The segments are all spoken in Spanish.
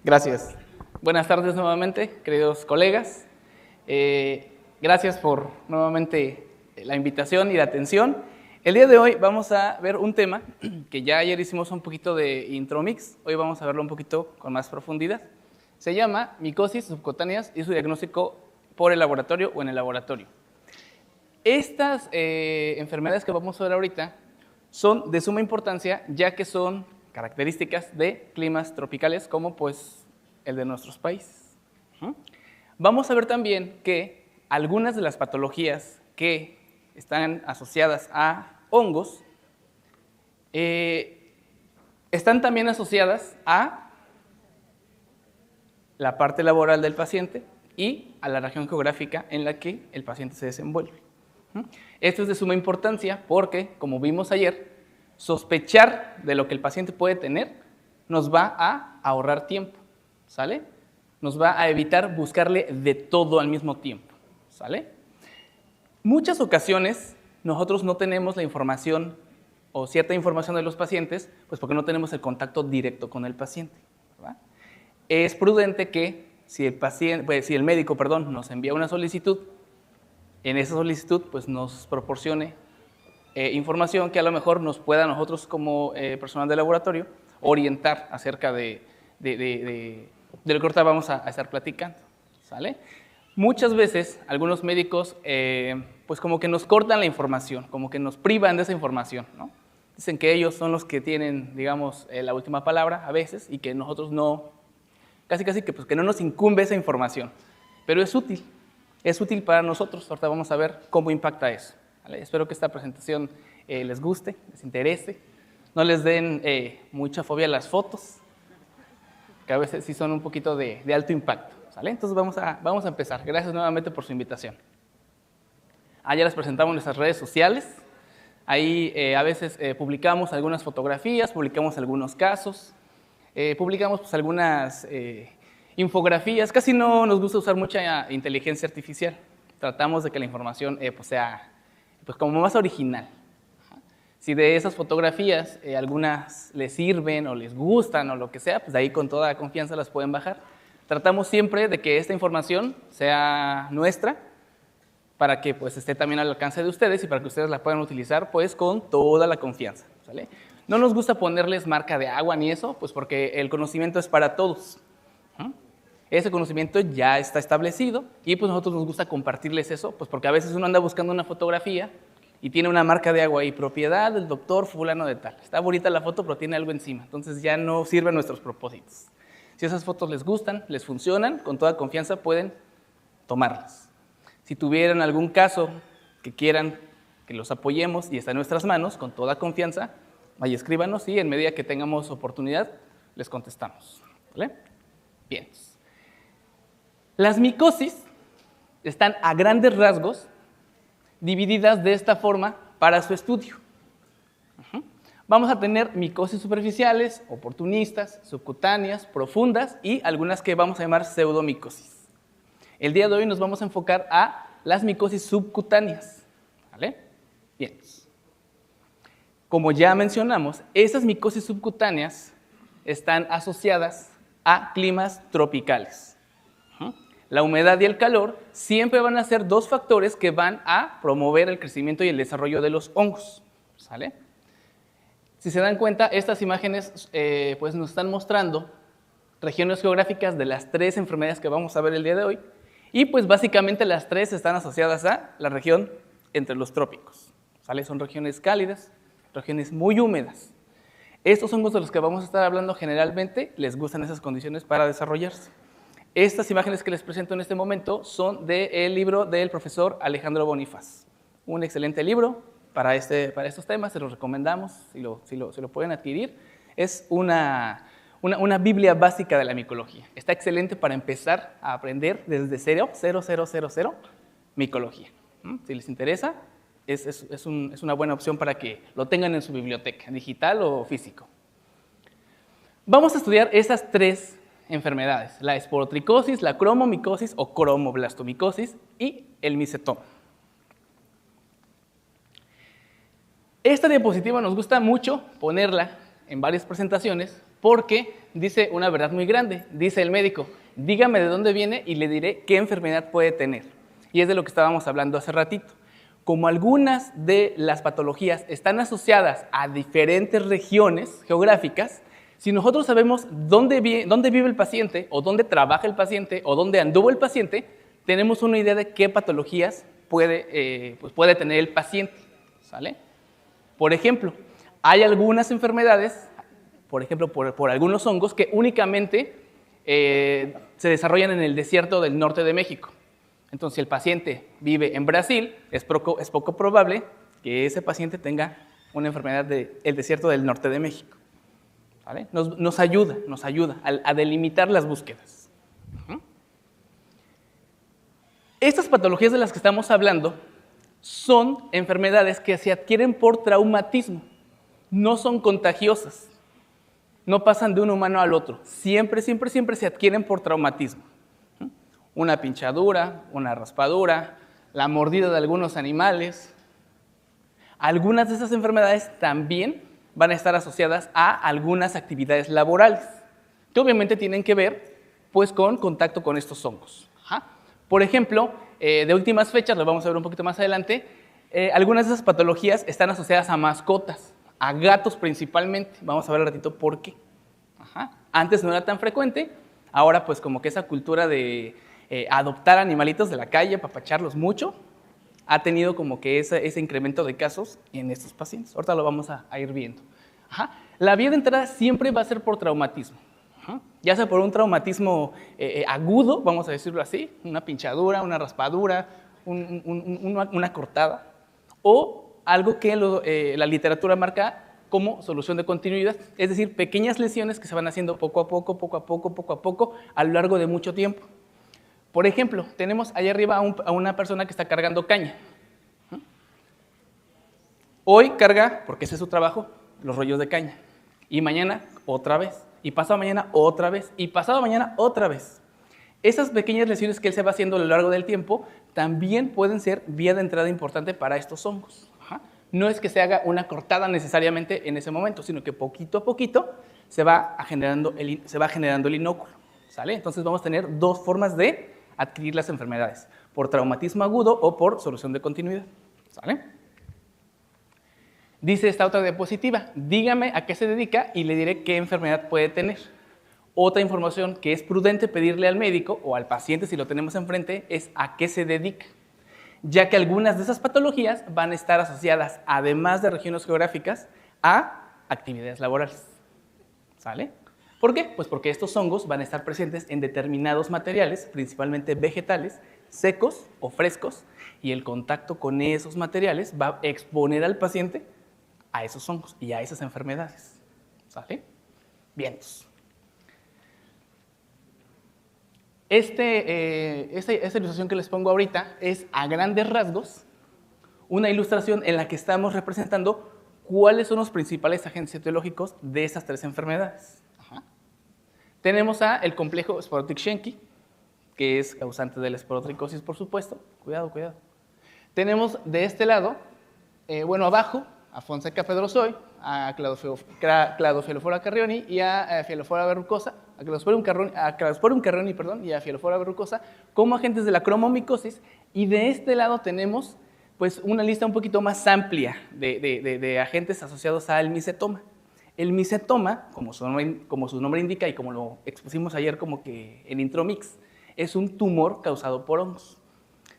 Gracias. Buenas tardes nuevamente, queridos colegas. Gracias por nuevamente la invitación y la atención. El día de hoy vamos a ver un tema que ya ayer hicimos un poquito de intromix, hoy vamos a verlo un poquito con más profundidad. Se llama micosis subcutáneas y su diagnóstico por el laboratorio o en el laboratorio. Estas enfermedades que vamos a ver ahorita son de suma importancia ya que son características de climas tropicales como pues el de nuestros países. Vamos a ver también que algunas de las patologías que están asociadas a hongos están también asociadas a la parte laboral del paciente y a la región geográfica en la que el paciente se desenvuelve. Esto es de suma importancia porque, como vimos ayer, sospechar de lo que el paciente puede tener nos va a ahorrar tiempo, ¿sale? Nos va a evitar buscarle de todo al mismo tiempo, ¿sale? Muchas ocasiones nosotros no tenemos la información o cierta información de los pacientes, pues porque no tenemos el contacto directo con el paciente, ¿verdad? Es prudente que si el médico nos envía una solicitud, en esa solicitud pues nos proporcione información que a lo mejor nos pueda a nosotros como personal de laboratorio orientar acerca de lo que ahorita vamos a estar platicando, ¿sale? Muchas veces algunos médicos pues como que nos cortan la información, como que nos privan de esa información, ¿no? Dicen que ellos son los que tienen, digamos, la última palabra a veces y que nosotros no, casi que no nos incumbe esa información, pero es útil para nosotros. Ahorita vamos a ver cómo impacta eso, ¿vale? Espero que esta presentación les guste, les interese, no les den mucha fobia a las fotos, que a veces sí son un poquito de alto impacto, ¿sale? Entonces vamos a empezar. Gracias nuevamente por su invitación. Ya les presentamos nuestras redes sociales. Ahí a veces publicamos algunas fotografías, publicamos algunos casos, publicamos pues, algunas infografías. Casi no nos gusta usar mucha inteligencia artificial. Tratamos de que la información pues, sea pues, como más original. Si de esas fotografías algunas les sirven o les gustan o lo que sea, pues de ahí con toda confianza las pueden bajar. Tratamos siempre de que esta información sea nuestra para que pues, esté también al alcance de ustedes y para que ustedes la puedan utilizar pues, con toda la confianza, ¿sale? No nos gusta ponerles marca de agua ni eso, pues porque el conocimiento es para todos. Ese conocimiento ya está establecido y pues nosotros nos gusta compartirles eso, pues porque a veces uno anda buscando una fotografía y tiene una marca de agua y propiedad del doctor fulano de tal. Está bonita la foto, pero tiene algo encima, entonces ya no sirven nuestros propósitos. Si esas fotos les gustan, les funcionan, con toda confianza pueden tomarlas. Si tuvieran algún caso que quieran que los apoyemos y está en nuestras manos, con toda confianza, ahí escríbanos y en medida que tengamos oportunidad, les contestamos, ¿vale? Bien. Las micosis están a grandes rasgos divididas de esta forma para su estudio. Vamos a tener micosis superficiales, oportunistas, subcutáneas, profundas y algunas que vamos a llamar pseudomicosis. El día de hoy nos vamos a enfocar a las micosis subcutáneas, ¿vale? Bien. Como ya mencionamos, esas micosis subcutáneas están asociadas a climas tropicales. La humedad y el calor siempre van a ser dos factores que van a promover el crecimiento y el desarrollo de los hongos, ¿sale? Si se dan cuenta, estas imágenes pues nos están mostrando regiones geográficas de las tres enfermedades que vamos a ver el día de hoy y pues básicamente las tres están asociadas a la región entre los trópicos, ¿sale? Son regiones cálidas, regiones muy húmedas. Estos hongos de los que vamos a estar hablando generalmente les gustan esas condiciones para desarrollarse. Estas imágenes que les presento en este momento son del libro del profesor Alejandro Bonifaz. Un excelente libro para estos temas, se los recomendamos si lo pueden adquirir. Es una biblia básica de la micología. Está excelente para empezar a aprender desde cero, micología. Si les interesa, es una buena opción para que lo tengan en su biblioteca, digital o físico. Vamos a estudiar esas tres enfermedades, la esporotricosis, la cromomicosis o cromoblastomicosis y el micetoma. Esta diapositiva nos gusta mucho ponerla en varias presentaciones porque dice una verdad muy grande. Dice el médico, dígame de dónde viene y le diré qué enfermedad puede tener. Y es de lo que estábamos hablando hace ratito. Como algunas de las patologías están asociadas a diferentes regiones geográficas, si nosotros sabemos dónde vive el paciente, o dónde trabaja el paciente, o dónde anduvo el paciente, tenemos una idea de qué patologías puede tener el paciente, ¿sale? Por ejemplo, hay algunas enfermedades, por ejemplo, por algunos hongos, que únicamente se desarrollan en el desierto del norte de México. Entonces, si el paciente vive en Brasil, es poco probable que ese paciente tenga una enfermedad del desierto del norte de México. ¿Vale? Nos ayuda a delimitar las búsquedas. Estas patologías de las que estamos hablando son enfermedades que se adquieren por traumatismo, no son contagiosas, no pasan de un humano al otro, siempre se adquieren por traumatismo. Una pinchadura, una raspadura, la mordida de algunos animales. Algunas de esas enfermedades también van a estar asociadas a algunas actividades laborales, que obviamente tienen que ver pues, con contacto con estos hongos. Por ejemplo, de últimas fechas, lo vamos a ver un poquito más adelante, algunas de esas patologías están asociadas a mascotas, a gatos principalmente. Vamos a ver un ratito por qué. Antes no era tan frecuente, ahora pues como que esa cultura de adoptar animalitos de la calle, apapacharlos mucho, ha tenido como que ese incremento de casos en estos pacientes. Ahorita lo vamos a ir viendo. La vía de entrada siempre va a ser por traumatismo. Ya sea por un traumatismo agudo, vamos a decirlo así, una pinchadura, una raspadura, una cortada, o algo que la literatura marca como solución de continuidad, es decir, pequeñas lesiones que se van haciendo poco a poco, a lo largo de mucho tiempo. Por ejemplo, tenemos allá arriba a una persona que está cargando caña. Hoy carga, porque ese es su trabajo, los rollos de caña. Y mañana otra vez. Y pasado mañana otra vez. Y pasado mañana otra vez. Esas pequeñas lesiones que él se va haciendo a lo largo del tiempo también pueden ser vía de entrada importante para estos hongos. No es que se haga una cortada necesariamente en ese momento, sino que poquito a poquito se va generando el inóculo. ¿Sale? Entonces vamos a tener dos formas de adquirir las enfermedades, por traumatismo agudo o por solución de continuidad. ¿Sale? Dice esta otra diapositiva, dígame a qué se dedica y le diré qué enfermedad puede tener. Otra información que es prudente pedirle al médico o al paciente si lo tenemos enfrente es a qué se dedica, ya que algunas de esas patologías van a estar asociadas, además de regiones geográficas, a actividades laborales. ¿Sale? ¿Por qué? Pues porque estos hongos van a estar presentes en determinados materiales, principalmente vegetales, secos o frescos, y el contacto con esos materiales va a exponer al paciente a esos hongos y a esas enfermedades. ¿Sale? Bien. Esta ilustración que les pongo ahorita es, a grandes rasgos, una ilustración en la que estamos representando cuáles son los principales agentes etiológicos de esas tres enfermedades. Tenemos el complejo Sporotic-Schenck, que es causante de la esporotricosis, por supuesto. Cuidado. Tenemos de este lado, abajo, a Fonseca pedrozoy, a Cladophilofora carrioni y a Filophora verrucosa, a Cladosporium carrioni, y a Filophora verrucosa como agentes de la cromomicosis, y de este lado tenemos pues, una lista un poquito más amplia de agentes asociados al micetoma. El micetoma, como su nombre indica y como lo expusimos ayer como que en Intromix, es un tumor causado por hongos.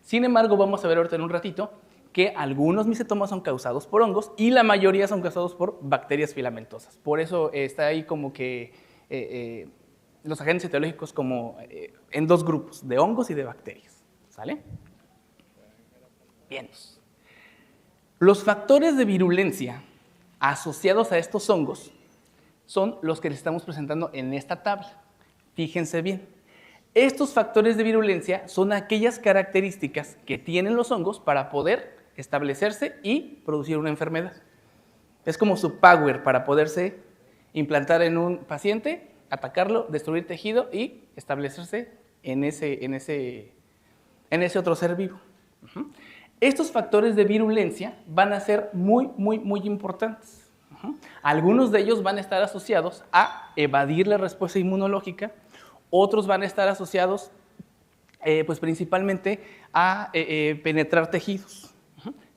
Sin embargo, vamos a ver ahorita en un ratito que algunos micetomas son causados por hongos y la mayoría son causados por bacterias filamentosas. Por eso está ahí como que los agentes etiológicos como en dos grupos, de hongos y de bacterias. ¿Sale? Bien. Los factores de virulencia asociados a estos hongos son los que les estamos presentando en esta tabla. Fíjense bien. Estos factores de virulencia son aquellas características que tienen los hongos para poder establecerse y producir una enfermedad. Es como su power para poderse implantar en un paciente, atacarlo, destruir tejido y establecerse en ese otro ser vivo. Estos factores de virulencia van a ser muy importantes. Algunos de ellos van a estar asociados a evadir la respuesta inmunológica, otros van a estar asociados pues principalmente a penetrar tejidos.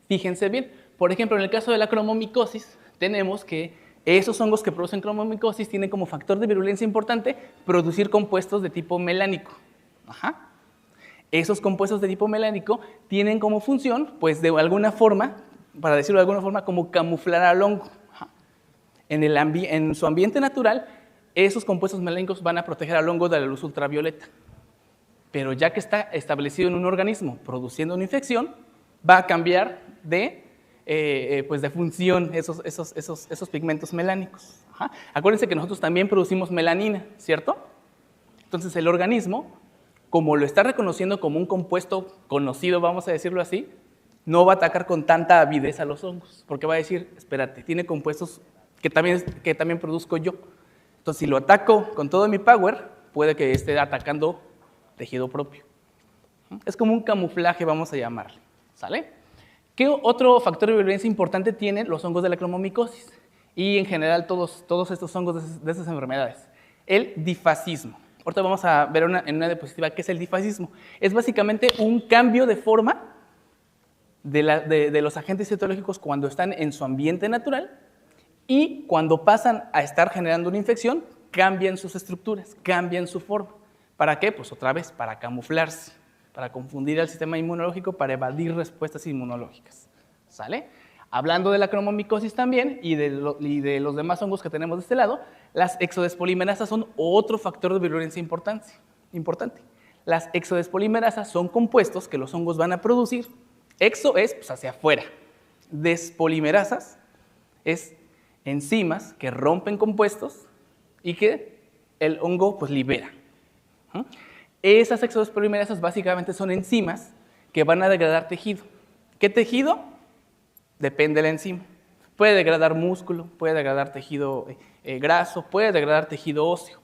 Fíjense bien, por ejemplo, en el caso de la cromomicosis, tenemos que esos hongos que producen cromomicosis tienen como factor de virulencia importante producir compuestos de tipo melánico. Esos compuestos de tipo melánico tienen como función, pues de alguna forma, para decirlo de alguna forma, como camuflar al hongo. En su ambiente natural, esos compuestos melánicos van a proteger al hongo de la luz ultravioleta. Pero ya que está establecido en un organismo produciendo una infección, va a cambiar pues de función esos pigmentos melánicos. Acuérdense que nosotros también producimos melanina, ¿cierto? Entonces el organismo, como lo está reconociendo como un compuesto conocido, vamos a decirlo así, no va a atacar con tanta avidez a los hongos, porque va a decir, espérate, tiene compuestos que también produzco yo. Entonces si lo ataco con todo mi power, puede que esté atacando tejido propio. Es como un camuflaje, vamos a llamarle, ¿sale? ¿Qué otro factor de virulencia importante tienen los hongos de la cromomicosis? Y en general todos estos hongos de estas enfermedades. El difascismo. Ahorita vamos a ver en una diapositiva qué es el difascismo. Es básicamente un cambio de forma de los agentes citológicos cuando están en su ambiente natural y cuando pasan a estar generando una infección, cambian sus estructuras, cambian su forma. ¿Para qué? Pues otra vez, para camuflarse, para confundir al sistema inmunológico, para evadir respuestas inmunológicas. ¿Sale? Hablando de la cromomicosis también y de los demás hongos que tenemos de este lado, las exodespolimerasas son otro factor de virulencia importante. Las exodespolimerasas son compuestos que los hongos van a producir. Exo es pues, hacia afuera. Despolimerasas es enzimas que rompen compuestos y que el hongo pues, libera. Esas exodespolimerasas básicamente son enzimas que van a degradar tejido. ¿Qué tejido? Depende de la enzima. Puede degradar músculo, puede degradar tejido graso, puede degradar tejido óseo.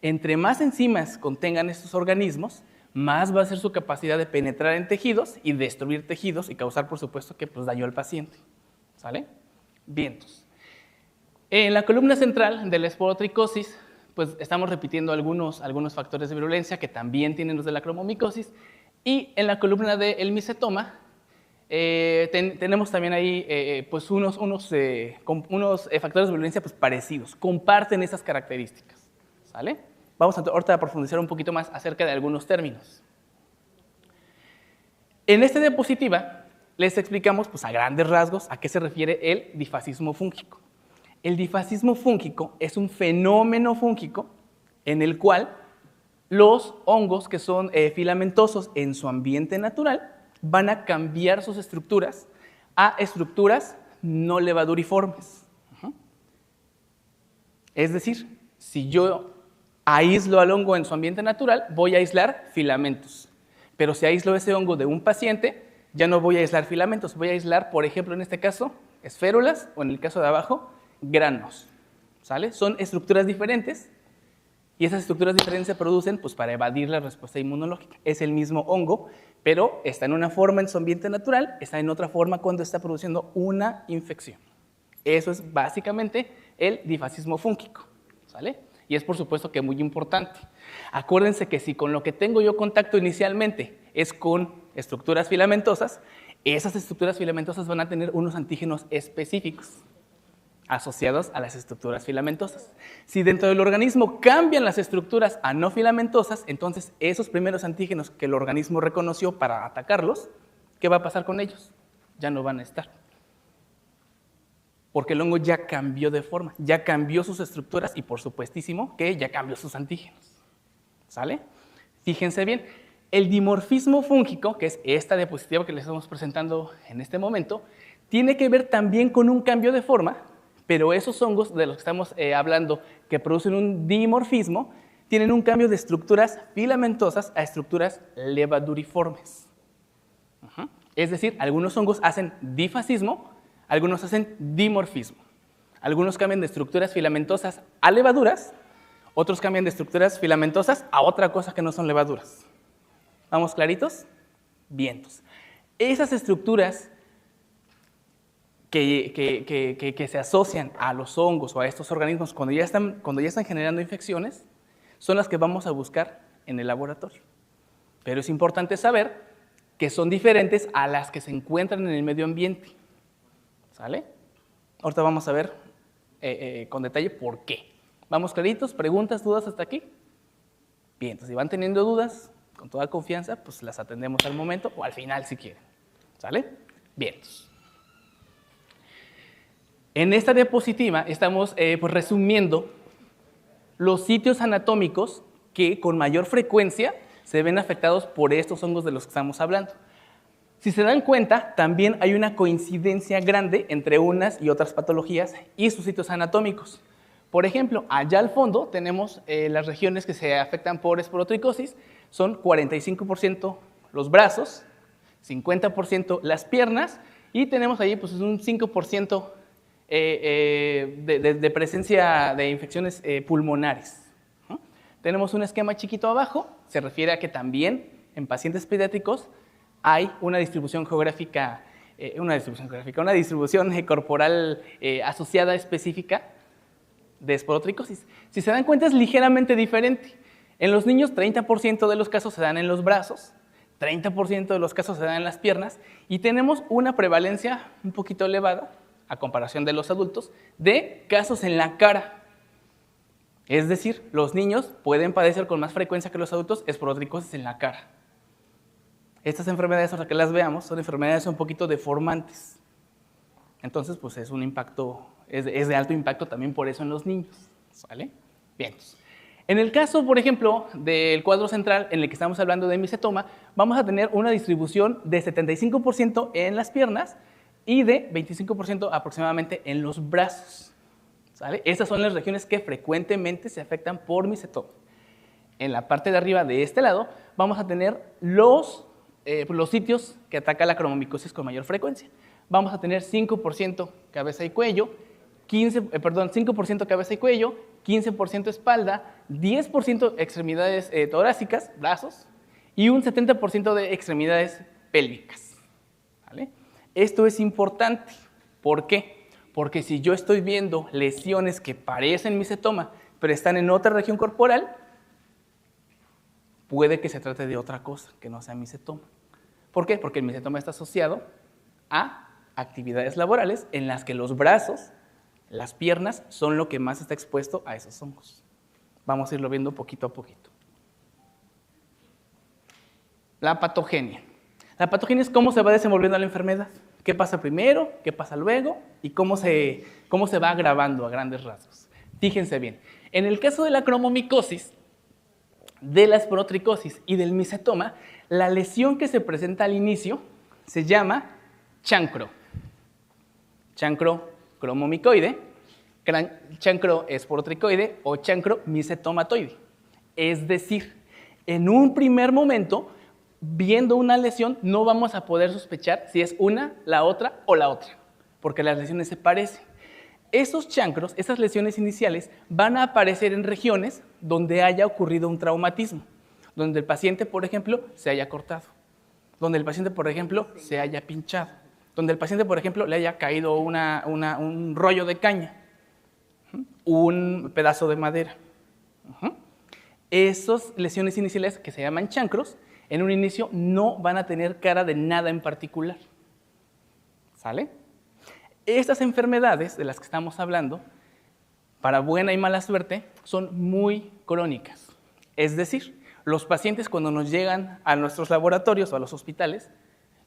Entre más enzimas contengan estos organismos, más va a ser su capacidad de penetrar en tejidos y destruir tejidos y causar, por supuesto, que pues, daño al paciente. ¿Sale? Vientos. En la columna central de la esporotricosis, pues estamos repitiendo algunos factores de virulencia que también tienen los de la cromomicosis. Y en la columna del micetoma, tenemos también ahí pues unos factores de virulencia pues, parecidos, comparten esas características. ¿Sale? Vamos ahorita a profundizar un poquito más acerca de algunos términos. En esta diapositiva les explicamos pues, a grandes rasgos a qué se refiere el difascismo fúngico. El difascismo fúngico es un fenómeno fúngico en el cual los hongos que son filamentosos en su ambiente natural van a cambiar sus estructuras a estructuras no levaduriformes. Es decir, si yo aíslo al hongo en su ambiente natural, voy a aislar filamentos. Pero si aíslo ese hongo de un paciente, ya no voy a aislar filamentos, voy a aislar, por ejemplo, en este caso, esférulas, o en el caso de abajo, granos. ¿Sale? Son estructuras diferentes y esas estructuras diferentes se producen pues, para evadir la respuesta inmunológica. Es el mismo hongo, pero está en una forma en su ambiente natural, está en otra forma cuando está produciendo una infección. Eso es básicamente el difascismo fúngico. ¿Sale? Y es por supuesto que muy importante. Acuérdense que si con lo que tengo yo contacto inicialmente es con estructuras filamentosas, esas estructuras filamentosas van a tener unos antígenos específicos asociados a las estructuras filamentosas. Si dentro del organismo cambian las estructuras a no filamentosas, entonces esos primeros antígenos que el organismo reconoció para atacarlos, ¿qué va a pasar con ellos? Ya no van a estar. Porque el hongo ya cambió de forma, ya cambió sus estructuras y por supuestísimo que ya cambió sus antígenos. ¿Sale? Fíjense bien, el dimorfismo fúngico, que es esta diapositiva que les estamos presentando en este momento, tiene que ver también con un cambio de forma, pero esos hongos de los que estamos hablando que producen un dimorfismo, tienen un cambio de estructuras filamentosas a estructuras levaduriformes. Es decir, algunos hongos hacen difascismo, algunos hacen dimorfismo. Algunos cambian de estructuras filamentosas a levaduras, otros cambian de estructuras filamentosas a otra cosa que no son levaduras. ¿Vamos claritos? Vientos. Esas estructuras que se asocian a los hongos o a estos organismos cuando ya están generando infecciones son las que vamos a buscar en el laboratorio. Pero es importante saber que son diferentes a las que se encuentran en el medio ambiente. ¿Sale? Ahorita vamos a ver con detalle por qué. ¿Vamos claritos? ¿Preguntas, dudas hasta aquí? Bien, entonces si van teniendo dudas, con toda confianza, pues las atendemos al momento o al final si quieren. ¿Sale? Bien. En esta diapositiva estamos pues resumiendo los sitios anatómicos que con mayor frecuencia se ven afectados por estos hongos de los que estamos hablando. Si se dan cuenta, también hay una coincidencia grande entre unas y otras patologías y sus sitios anatómicos. Por ejemplo, allá al fondo tenemos las regiones que se afectan por esporotricosis, son 45% los brazos, 50% las piernas y tenemos ahí pues, un 5% de presencia de infecciones pulmonares. Tenemos un esquema chiquito abajo, se refiere a que también en pacientes pediátricos hay una distribución geográfica, una distribución corporal asociada específica de esporotricosis. Si se dan cuenta es ligeramente diferente. En los niños 30% de los casos se dan en los brazos, 30% de los casos se dan en las piernas y tenemos una prevalencia un poquito elevada, a comparación de los adultos, de casos en la cara. Es decir, los niños pueden padecer con más frecuencia que los adultos esporotricosis en la cara. Estas enfermedades, ahora que las veamos, son enfermedades un poquito deformantes. Entonces, pues es un impacto, es de alto impacto también por eso en los niños. ¿Sale? Bien. En el caso, por ejemplo, del cuadro central en el que estamos hablando de micetoma, vamos a tener una distribución de 75% en las piernas y de 25% aproximadamente en los brazos. ¿Sale? Estas son las regiones que frecuentemente se afectan por micetoma. En la parte de arriba de este lado vamos a tener los sitios que ataca la cromomicosis con mayor frecuencia. Vamos a tener 5% cabeza y cuello, 5% cabeza y cuello, 15% espalda, 10% extremidades torácicas, brazos, y un 70% de extremidades pélvicas. ¿Vale? Esto es importante. ¿Por qué? Porque si yo estoy viendo lesiones que parecen micetoma, pero están en otra región corporal, puede que se trate de otra cosa, que no sea micetoma. ¿Por qué? Porque el micetoma está asociado a actividades laborales en las que los brazos, las piernas, son lo que más está expuesto a esos hongos. Vamos a irlo viendo poquito a poquito. La patogenia. La patogenia es cómo se va desenvolviendo la enfermedad. ¿Qué pasa primero? ¿Qué pasa luego? ¿Y cómo se va agravando a grandes rasgos? Fíjense bien. En el caso de la cromomicosis, de la esporotricosis y del micetoma, la lesión que se presenta al inicio se llama chancro. Chancro cromomicoide, chancro esporotricoide o chancro micetomatoide. Es decir, en un primer momento, viendo una lesión, no vamos a poder sospechar si es una, la otra o la otra, porque las lesiones se parecen. Esos chancros, esas lesiones iniciales, van a aparecer en regiones donde haya ocurrido un traumatismo, donde el paciente, por ejemplo, se haya cortado, donde el paciente, por ejemplo, se haya pinchado, donde el paciente, por ejemplo, le haya caído un rollo de caña, un pedazo de madera. Esas lesiones iniciales que se llaman chancros, en un inicio no van a tener cara de nada en particular. ¿Sale? Estas enfermedades de las que estamos hablando, para buena y mala suerte, son muy crónicas. Es decir, los pacientes cuando nos llegan a nuestros laboratorios o a los hospitales,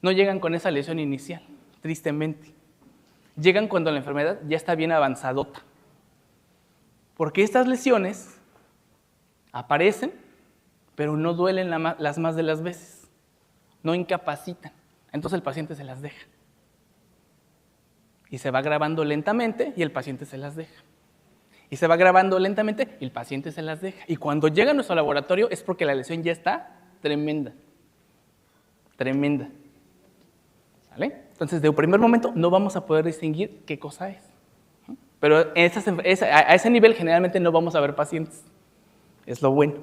no llegan con esa lesión inicial, tristemente. Llegan cuando la enfermedad ya está bien avanzadota. Porque estas lesiones aparecen, pero no duelen las más de las veces. No incapacitan. Entonces el paciente se las deja. Y se va agravando lentamente y el paciente se las deja. Y se va agravando lentamente y el paciente se las deja. Y cuando llega a nuestro laboratorio es porque la lesión ya está tremenda. Tremenda. ¿Sale? Entonces, de un primer momento no vamos a poder distinguir qué cosa es. Pero a ese nivel generalmente no vamos a ver pacientes. Es lo bueno.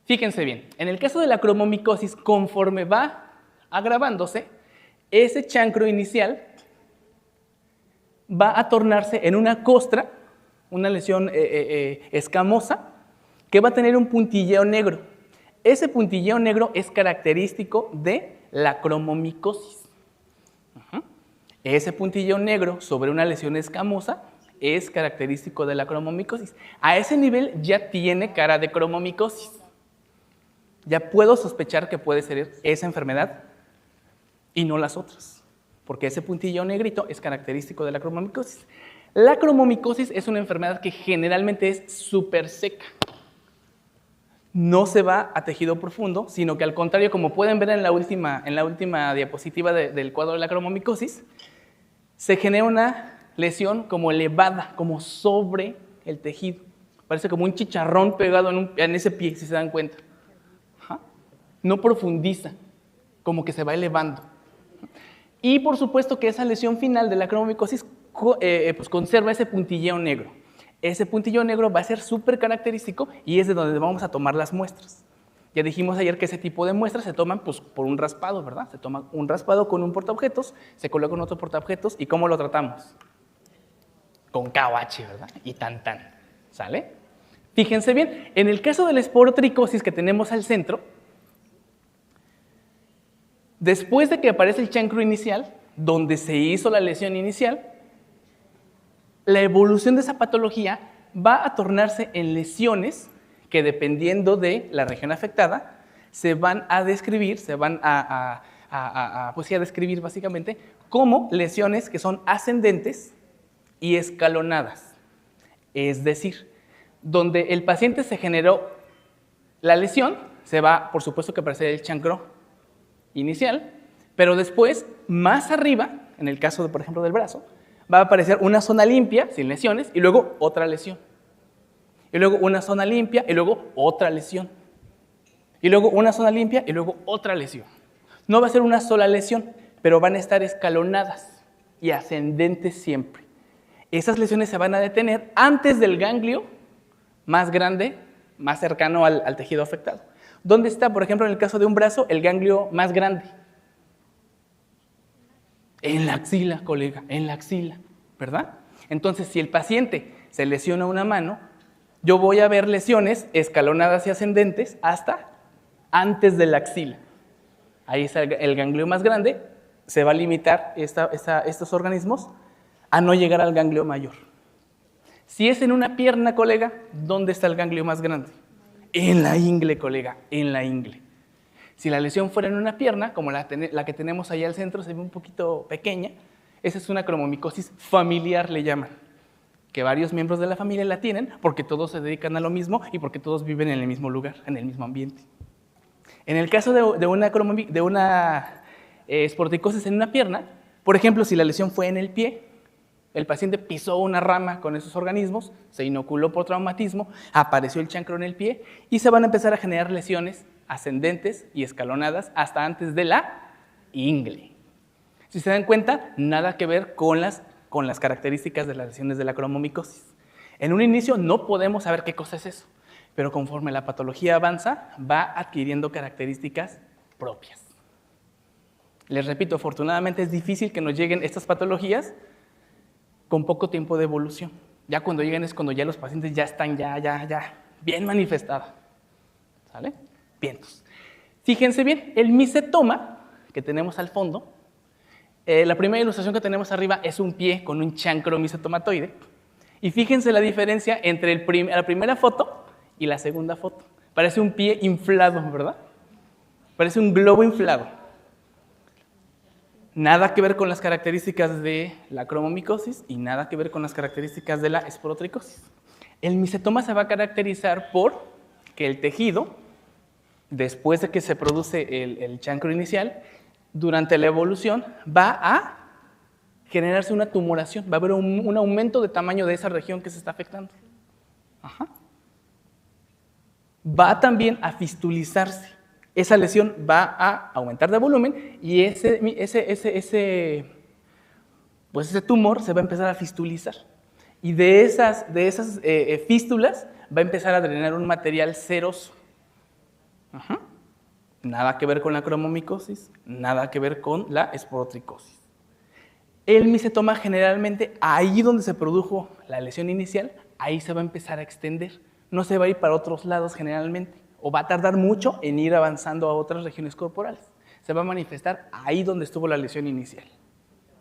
Fíjense bien, en el caso de la cromomicosis, conforme va agravándose, ese chancro inicial va a tornarse en una costra, una lesión escamosa, que va a tener un puntilleo negro. Ese puntilleo negro es característico de la cromomicosis. Ese puntilleo negro sobre una lesión escamosa es característico de la cromomicosis. A ese nivel ya tiene cara de cromomicosis. Ya puedo sospechar que puede ser esa enfermedad y no las otras, porque ese puntilleo negrito es característico de la cromomicosis. La cromomicosis es una enfermedad que generalmente es súper seca. No se va a tejido profundo, sino que al contrario, como pueden ver en la última diapositiva del cuadro de la cromomicosis, se genera una lesión como elevada, como sobre el tejido. Parece como un chicharrón pegado en ese pie, si se dan cuenta. No profundiza, como que se va elevando. Y por supuesto que esa lesión final de la cromomicosis pues conserva ese puntilleo negro. Ese puntilleo negro va a ser súper característico y es de donde vamos a tomar las muestras. Ya dijimos ayer que ese tipo de muestras se toman pues, por un raspado, ¿verdad? Se toma un raspado con un portaobjetos, se coloca en otro portaobjetos y ¿cómo lo tratamos? Con KOH, ¿verdad? Y tan, ¿sale? Fíjense bien, en el caso de la esporotricosis que tenemos al centro, después de que aparece el chancro inicial, donde se hizo la lesión inicial, la evolución de esa patología va a tornarse en lesiones que, dependiendo de la región afectada, se van a describir, pues sí, a describir básicamente como lesiones que son ascendentes y escalonadas. Es decir, donde el paciente se generó la lesión, se va, por supuesto, que aparecer el chancro inicial, pero después, más arriba, en el caso, por ejemplo, del brazo, va a aparecer una zona limpia, sin lesiones, y luego otra lesión. Y luego una zona limpia, y luego otra lesión. Y luego una zona limpia, y luego otra lesión. No va a ser una sola lesión, pero van a estar escalonadas y ascendentes siempre. Esas lesiones se van a detener antes del ganglio más grande, más cercano al tejido afectado. ¿Dónde está, por ejemplo, en el caso de un brazo, el ganglio más grande? En la axila, colega, en la axila, ¿verdad? Entonces, si el paciente se lesiona una mano, yo voy a ver lesiones escalonadas y ascendentes hasta antes de la axila. Ahí está el ganglio más grande, se va a limitar estos organismos a no llegar al ganglio mayor. Si es en una pierna, colega, ¿dónde está el ganglio más grande? En la ingle, colega, en la ingle. Si la lesión fuera en una pierna, como la que tenemos allá al centro, se ve un poquito pequeña, esa es una cromomicosis familiar, le llaman, que varios miembros de la familia la tienen porque todos se dedican a lo mismo y porque todos viven en el mismo lugar, en el mismo ambiente. En el caso de una esporotricosis en una pierna, por ejemplo, si la lesión fue en el pie, el paciente pisó una rama con esos organismos, se inoculó por traumatismo, apareció el chancro en el pie y se van a empezar a generar lesiones ascendentes y escalonadas hasta antes de la ingle. Si se dan cuenta, nada que ver con las características de las lesiones de la cromomicosis. En un inicio no podemos saber qué cosa es eso, pero conforme la patología avanza, va adquiriendo características propias. Les repito, afortunadamente es difícil que nos lleguen estas patologías con poco tiempo de evolución. Ya cuando llegan es cuando ya los pacientes ya están bien manifestados. ¿Sale? Bien. Fíjense bien, el micetoma que tenemos al fondo, la primera ilustración que tenemos arriba es un pie con un chancro micetomatoide. Y fíjense la diferencia entre la primera foto y la segunda foto. Parece un pie inflado, ¿verdad? Parece un globo inflado. Nada que ver con las características de la cromomicosis y nada que ver con las características de la esporotricosis. El micetoma se va a caracterizar por que el tejido, después de que se produce el chancro inicial, durante la evolución va a generarse una tumoración, va a haber un aumento de tamaño de esa región que se está afectando. Va también a fistulizarse. Esa lesión va a aumentar de volumen y ese tumor se va a empezar a fistulizar. Y de esas fístulas va a empezar a drenar un material seroso. Nada que ver con la cromomicosis, nada que ver con la esporotricosis. El micetoma generalmente, ahí donde se produjo la lesión inicial, ahí se va a empezar a extender. No se va a ir para otros lados generalmente, o va a tardar mucho en ir avanzando a otras regiones corporales. Se va a manifestar ahí donde estuvo la lesión inicial.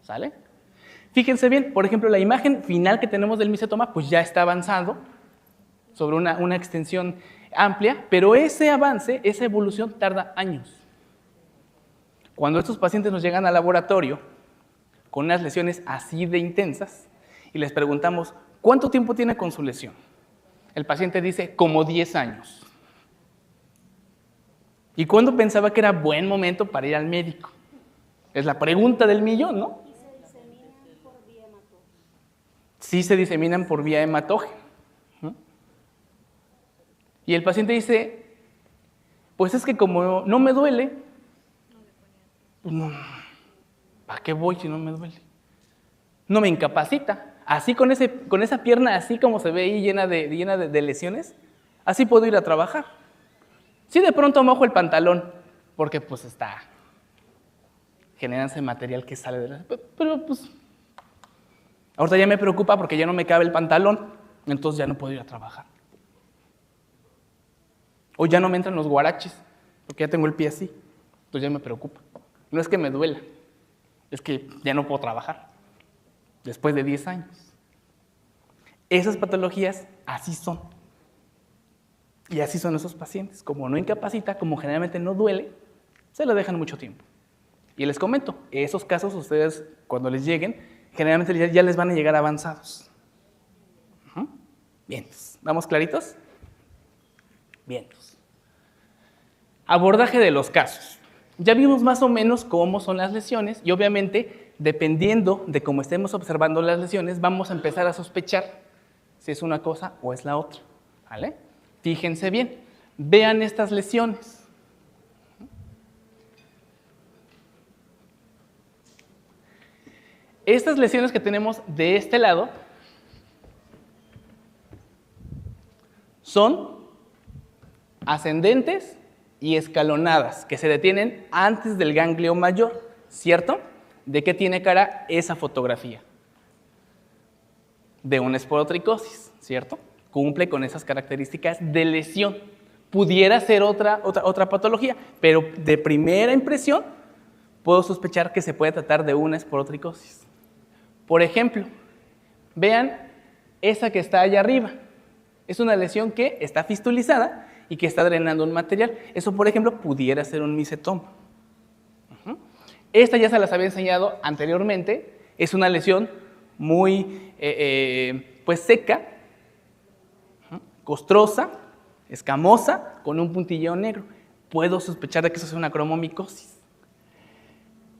¿Sale? Fíjense bien, por ejemplo, la imagen final que tenemos del micetoma, pues ya está avanzando sobre una extensión amplia, pero ese avance, esa evolución tarda años. Cuando estos pacientes nos llegan al laboratorio con unas lesiones así de intensas y les preguntamos, ¿cuánto tiempo tiene con su lesión? El paciente dice, como 10 años. ¿Y cuándo pensaba que era buen momento para ir al médico? Es la pregunta del millón, ¿no? ¿Y se diseminan por vía hematógena? Sí se diseminan por vía hematógena. Y el paciente dice, pues es que como no me duele, pues no, ¿para qué voy si no me duele? No me incapacita. Así con esa pierna, así como se ve ahí llena de lesiones, así puedo ir a trabajar. Si de pronto mojo el pantalón, porque pues está generándose material que sale de la... Pero pues, ahorita ya me preocupa porque ya no me cabe el pantalón, entonces ya no puedo ir a trabajar. O ya no me entran los guaraches, porque ya tengo el pie así, entonces ya me preocupa. No es que me duela, es que ya no puedo trabajar, después de 10 años. Esas patologías así son. Y así son esos pacientes. Como no incapacita, como generalmente no duele, se lo dejan mucho tiempo. Y les comento, esos casos ustedes cuando les lleguen, generalmente ya les van a llegar avanzados. Bien, ¿vamos claritos? Bien. Abordaje de los casos. Ya vimos más o menos cómo son las lesiones y obviamente, dependiendo de cómo estemos observando las lesiones, vamos a empezar a sospechar si es una cosa o es la otra. ¿Vale? Fíjense bien, vean estas lesiones. Estas lesiones que tenemos de este lado son ascendentes y escalonadas, que se detienen antes del ganglio mayor, ¿cierto? ¿De qué tiene cara esa fotografía? De una esporotricosis, ¿cierto? Cumple con esas características de lesión. Pudiera ser otra patología, pero de primera impresión puedo sospechar que se puede tratar de una esporotricosis. Por ejemplo, vean esa que está allá arriba. Es una lesión que está fistulizada y que está drenando un material. Eso, por ejemplo, pudiera ser un micetoma. Esta ya se las había enseñado anteriormente. Es una lesión muy pues seca, costrosa, escamosa, con un puntilleo negro. Puedo sospechar de que eso es una cromomicosis.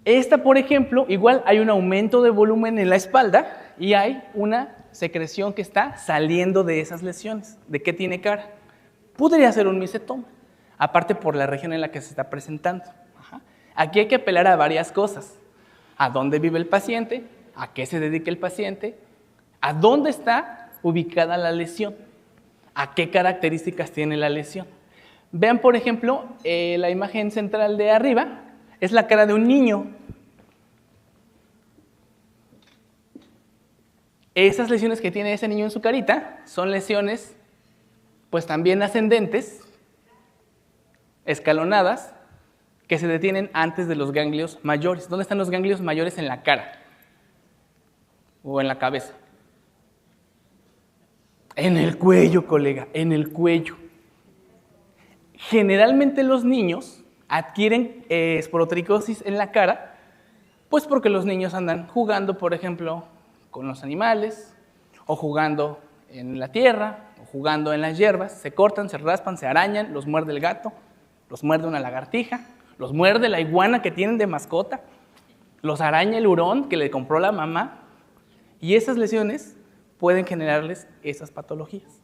Esta, por ejemplo, igual hay un aumento de volumen en la espalda y hay una secreción que está saliendo de esas lesiones. ¿De qué tiene cara? Podría ser un micetoma, aparte por la región en la que se está presentando. Aquí hay que apelar a varias cosas. ¿A dónde vive el paciente? ¿A qué se dedica el paciente? ¿A dónde está ubicada la lesión? ¿A qué características tiene la lesión? Vean, por ejemplo, la imagen central de arriba es la cara de un niño. Esas lesiones que tiene ese niño en su carita son lesiones pues también ascendentes, escalonadas, que se detienen antes de los ganglios mayores. ¿Dónde están los ganglios mayores? En la cara o en la cabeza. En el cuello, colega, en el cuello. Generalmente los niños adquieren esporotricosis en la cara, pues porque los niños andan jugando, por ejemplo, con los animales, o jugando en la tierra, o jugando en las hierbas, se cortan, se raspan, se arañan, los muerde el gato, los muerde una lagartija, los muerde la iguana que tienen de mascota, los araña el hurón que le compró la mamá, y esas lesiones pueden generarles esas patologías.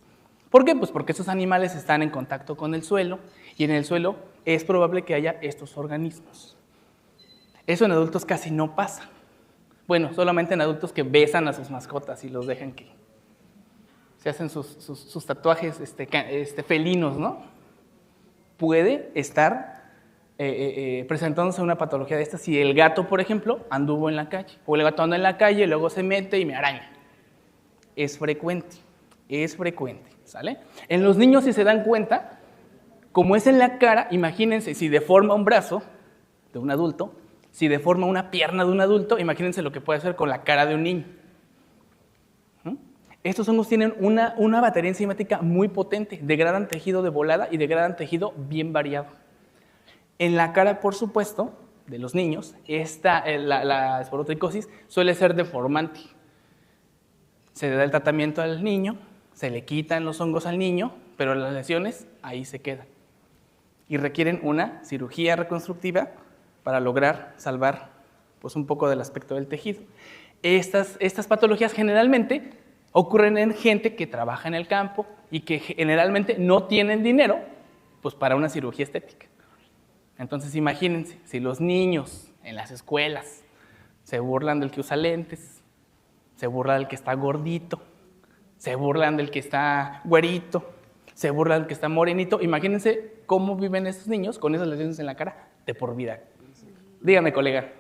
¿Por qué? Pues porque esos animales están en contacto con el suelo, y en el suelo es probable que haya estos organismos. Eso en adultos casi no pasa. Bueno, solamente en adultos que besan a sus mascotas y los dejan que se hacen sus tatuajes felinos, ¿no? Puede estar presentándose una patología de esta si el gato, por ejemplo, anduvo en la calle, o el gato anda en la calle, luego se mete y me araña. Es frecuente, ¿sale? En los niños, si se dan cuenta, como es en la cara, imagínense, si deforma un brazo de un adulto, si deforma una pierna de un adulto, imagínense lo que puede hacer con la cara de un niño. Estos hongos tienen una batería enzimática muy potente, degradan tejido de volada y degradan tejido bien variado. En la cara, por supuesto, de los niños, la esporotricosis suele ser deformante. Se le da el tratamiento al niño, se le quitan los hongos al niño, pero las lesiones ahí se quedan. Y requieren una cirugía reconstructiva para lograr salvar pues, un poco del aspecto del tejido. Estas patologías generalmente ocurren en gente que trabaja en el campo y que generalmente no tienen dinero pues, para una cirugía estética. Entonces imagínense, si los niños en las escuelas se burlan del que usa lentes, se burlan del que está gordito, se burlan del que está güerito, se burlan del que está morenito, imagínense cómo viven estos niños con esas lesiones en la cara de por vida. Dígame, colega.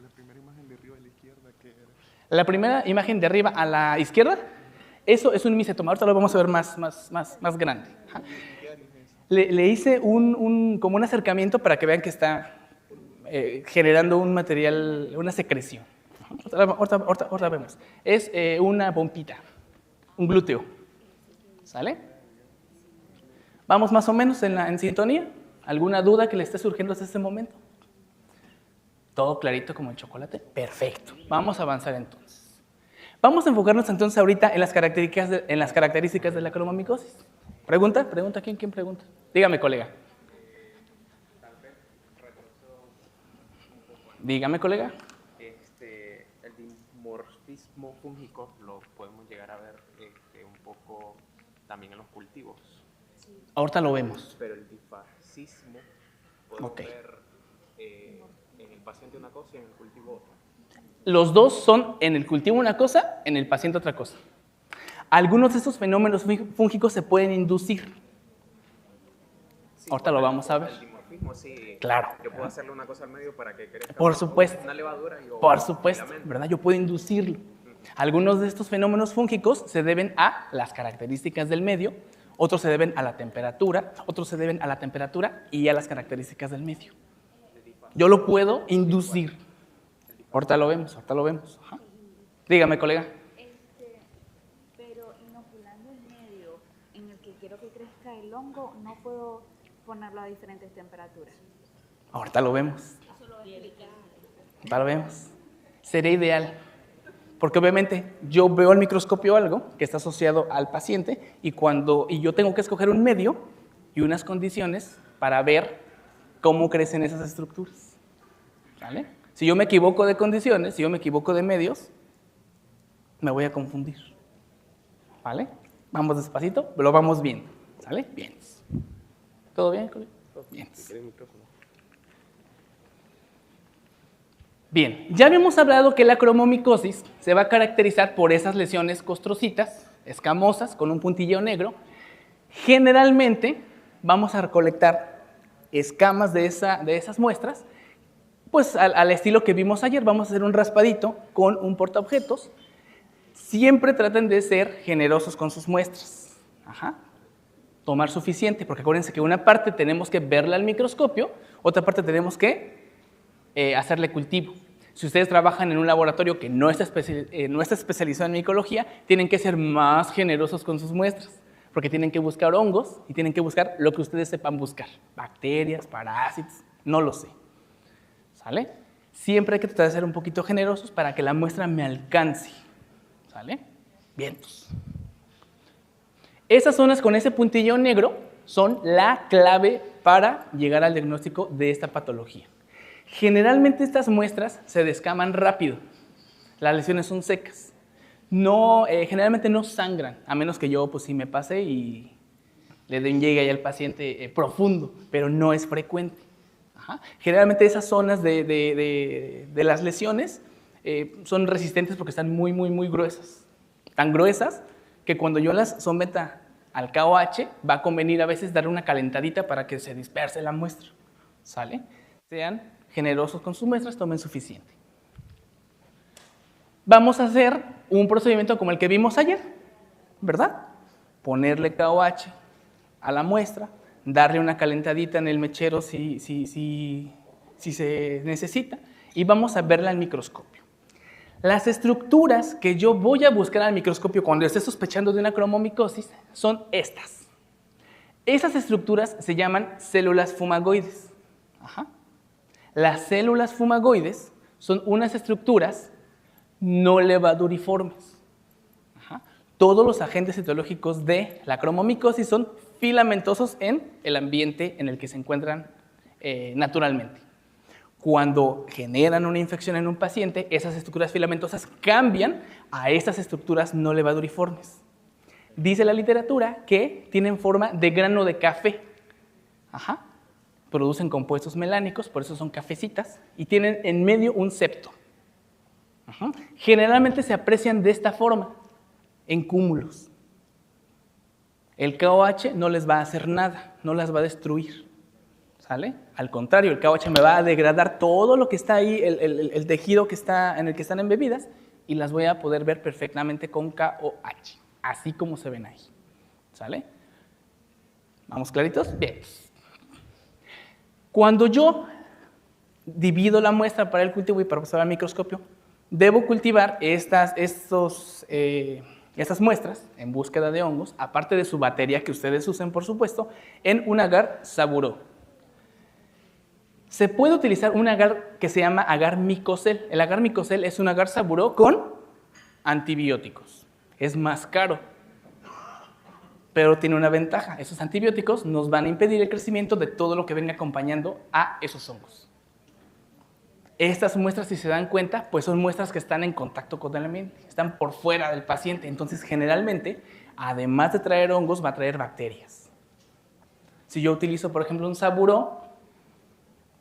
La primera imagen de arriba a la izquierda, ¿qué era? La primera imagen de arriba a la izquierda, eso es un misetoma, ahorita lo vamos a ver más grande. Ajá. Le hice como un acercamiento para que vean que está generando un material, una secreción. Ahorita vemos. Es una pompita, un glúteo. ¿Sale? ¿Vamos más o menos en sintonía? ¿Alguna duda que le esté surgiendo hasta este momento? ¿Todo clarito como el chocolate? Perfecto. Vamos a avanzar entonces. Vamos a enfocarnos entonces ahorita en las características de la cromomicosis. ¿Pregunta? ¿Quién pregunta? Dígame, colega. Dígame, colega. El dimorfismo fúngico lo podemos llegar a ver un poco también en los cultivos. Ahorita lo vemos. Pero el difascismo podemos ver en el paciente una cosa y en el cultivo otra. Los dos son en el cultivo una cosa, en el paciente otra cosa. Algunos de estos fenómenos fúngicos se pueden inducir. Sí, ahorita lo vamos a ver. El dimorfismo, sí. Claro. Yo puedo hacerle una cosa al medio para que crezca. Por supuesto. Una levadura. Por supuesto, ¿verdad? Yo puedo inducirlo. Algunos de estos fenómenos fúngicos se deben a las características del medio, otros se deben a la temperatura, otros se deben a la temperatura y a las características del medio. Yo lo puedo inducir. Ahorita lo vemos. Ajá. Dígame, colega. Pero inoculando el medio en el que quiero que crezca el hongo, no puedo ponerlo a diferentes temperaturas. Ahorita lo vemos. Ahorita lo vemos. Sería ideal. Porque obviamente yo veo al microscopio algo que está asociado al paciente y yo tengo que escoger un medio y unas condiciones para ver cómo crecen esas estructuras. ¿Vale? Si yo me equivoco de condiciones, si yo me equivoco de medios, me voy a confundir. ¿Vale? Vamos despacito, lo vamos viendo. ¿Sale? Bien. ¿Todo bien, colega? Bien. Bien, ya habíamos hablado que la cromomicosis se va a caracterizar por esas lesiones costrocitas, escamosas, con un puntilleo negro. Generalmente vamos a recolectar escamas de esas muestras, pues al estilo que vimos ayer, vamos a hacer un raspadito con un portaobjetos. Siempre traten de ser generosos con sus muestras. Ajá. Tomar suficiente, porque acuérdense que una parte tenemos que verla al microscopio, otra parte tenemos que hacerle cultivo. Si ustedes trabajan en un laboratorio que no está especializado en micología, tienen que ser más generosos con sus muestras, porque tienen que buscar hongos y tienen que buscar lo que ustedes sepan buscar. Bacterias, parásitos, no lo sé. ¿Sale? Siempre hay que tratar de ser un poquito generosos para que la muestra me alcance. ¿Sale? Vientos. Esas zonas con ese puntillo negro son la clave para llegar al diagnóstico de esta patología. Generalmente estas muestras se descaman rápido. Las lesiones son secas. Generalmente no sangran, a menos que yo pues sí me pase y le dé un llegue ahí al paciente profundo, pero no es frecuente. Ajá. Generalmente esas zonas de las lesiones son resistentes porque están muy gruesas. Tan gruesas que cuando yo las someta al KOH va a convenir a veces darle una calentadita para que se disperse la muestra. ¿Sale? Sean generosos con sus muestras, tomen suficiente. Vamos a hacer un procedimiento como el que vimos ayer, ¿verdad? Ponerle KOH a la muestra, darle una calentadita en el mechero si se necesita, y vamos a verla al microscopio. Las estructuras que yo voy a buscar al microscopio cuando esté sospechando de una cromomicosis son estas. Esas estructuras se llaman células fumagoides. Ajá. Las células fumagoides son unas estructuras no levaduriformes. Ajá. Todos los agentes etiológicos de la cromomicosis son filamentosos en el ambiente en el que se encuentran naturalmente. Cuando generan una infección en un paciente, esas estructuras filamentosas cambian a estas estructuras no levaduriformes. Dice la literatura que tienen forma de grano de café. Ajá. Producen compuestos melánicos, por eso son cafecitas, y tienen en medio un septo. Ajá. Generalmente se aprecian de esta forma, en cúmulos. El KOH no les va a hacer nada, no las va a destruir. ¿Sale? Al contrario, el KOH me va a degradar todo lo que está ahí, el tejido que está, en el que están embebidas, y las voy a poder ver perfectamente con KOH, así como se ven ahí. ¿Sale? ¿Vamos claritos? Bien. Cuando yo divido la muestra para el cultivo y para pasar al microscopio, debo cultivar estas muestras en búsqueda de hongos, aparte de su batería que ustedes usen, por supuesto, en un agar Sabouraud. Se puede utilizar un agar que se llama agar micocel. El agar micocel es un agar Sabouraud con antibióticos. Es más caro, pero tiene una ventaja. Esos antibióticos nos van a impedir el crecimiento de todo lo que venga acompañando a esos hongos. Estas muestras, si se dan cuenta, pues son muestras que están en contacto con el ambiente, están por fuera del paciente. Entonces, generalmente, además de traer hongos, va a traer bacterias. Si yo utilizo, por ejemplo, un Sabouraud,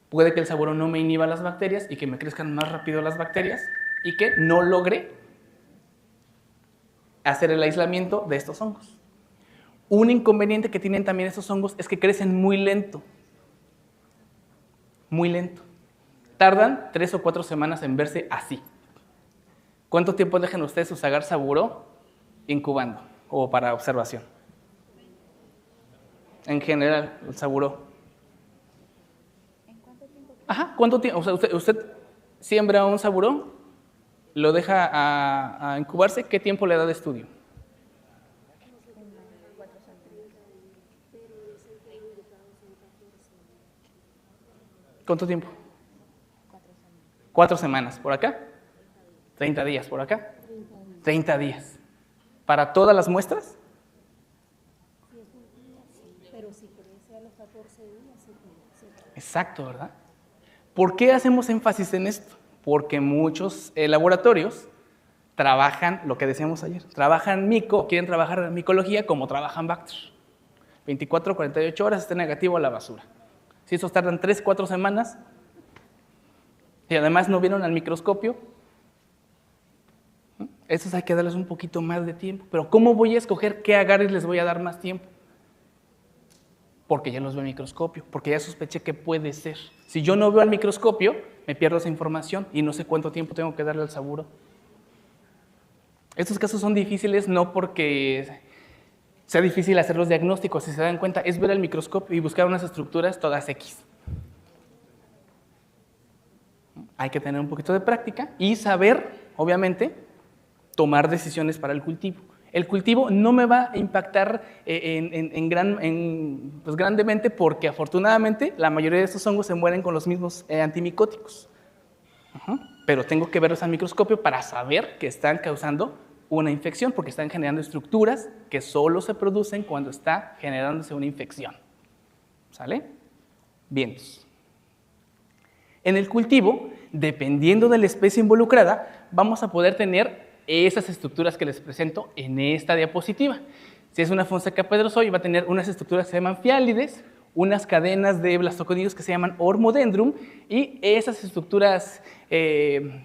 puede que el Sabouraud no me inhiba las bacterias y que me crezcan más rápido las bacterias y que no logre hacer el aislamiento de estos hongos. Un inconveniente que tienen también estos hongos es que crecen muy lento. Muy lento. Tardan 3 o 4 semanas en verse así. ¿Cuánto tiempo dejan ustedes sus agar Sabouraud incubando o para observación? En general, el Sabouraud. ¿En cuánto tiempo? Ajá, ¿cuánto tiempo? O sea, usted siembra un Sabouraud, lo deja a incubarse, ¿qué tiempo le da de estudio? ¿Cuánto tiempo? 4 semanas. ¿Por acá? 30 días. ¿Por acá? 30 días. ¿Para todas las muestras? Pero si crece a los 14 días, sí. Exacto, ¿verdad? ¿Por qué hacemos énfasis en esto? Porque muchos laboratorios trabajan, lo que decíamos ayer, trabajan quieren trabajar micología como trabajan Bacter. 24 o 48 horas está negativo a la basura. Si estos tardan 3 o 4 semanas, y además no vieron al microscopio, estos hay que darles un poquito más de tiempo. Pero ¿cómo voy a escoger qué agares les voy a dar más tiempo? Porque ya los veo al microscopio, porque ya sospeché que puede ser. Si yo no veo al microscopio, me pierdo esa información y no sé cuánto tiempo tengo que darle al Sabouraud. Estos casos son difíciles no porque sea difícil hacer los diagnósticos, si se dan cuenta, es ver al microscopio y buscar unas estructuras todas X. Hay que tener un poquito de práctica y saber, obviamente, tomar decisiones para el cultivo. El cultivo no me va a impactar pues grandemente porque afortunadamente la mayoría de estos hongos se mueren con los mismos antimicóticos. Pero tengo que verlos al microscopio para saber que están causando una infección porque están generando estructuras que solo se producen cuando está generándose una infección. ¿Sale? Bien. En el cultivo, dependiendo de la especie involucrada, vamos a poder tener esas estructuras que les presento en esta diapositiva. Si es una Fonseca pedrosoy, va a tener unas estructuras que se llaman fiálides, unas cadenas de blastoconidios que se llaman hormodendrum y esas estructuras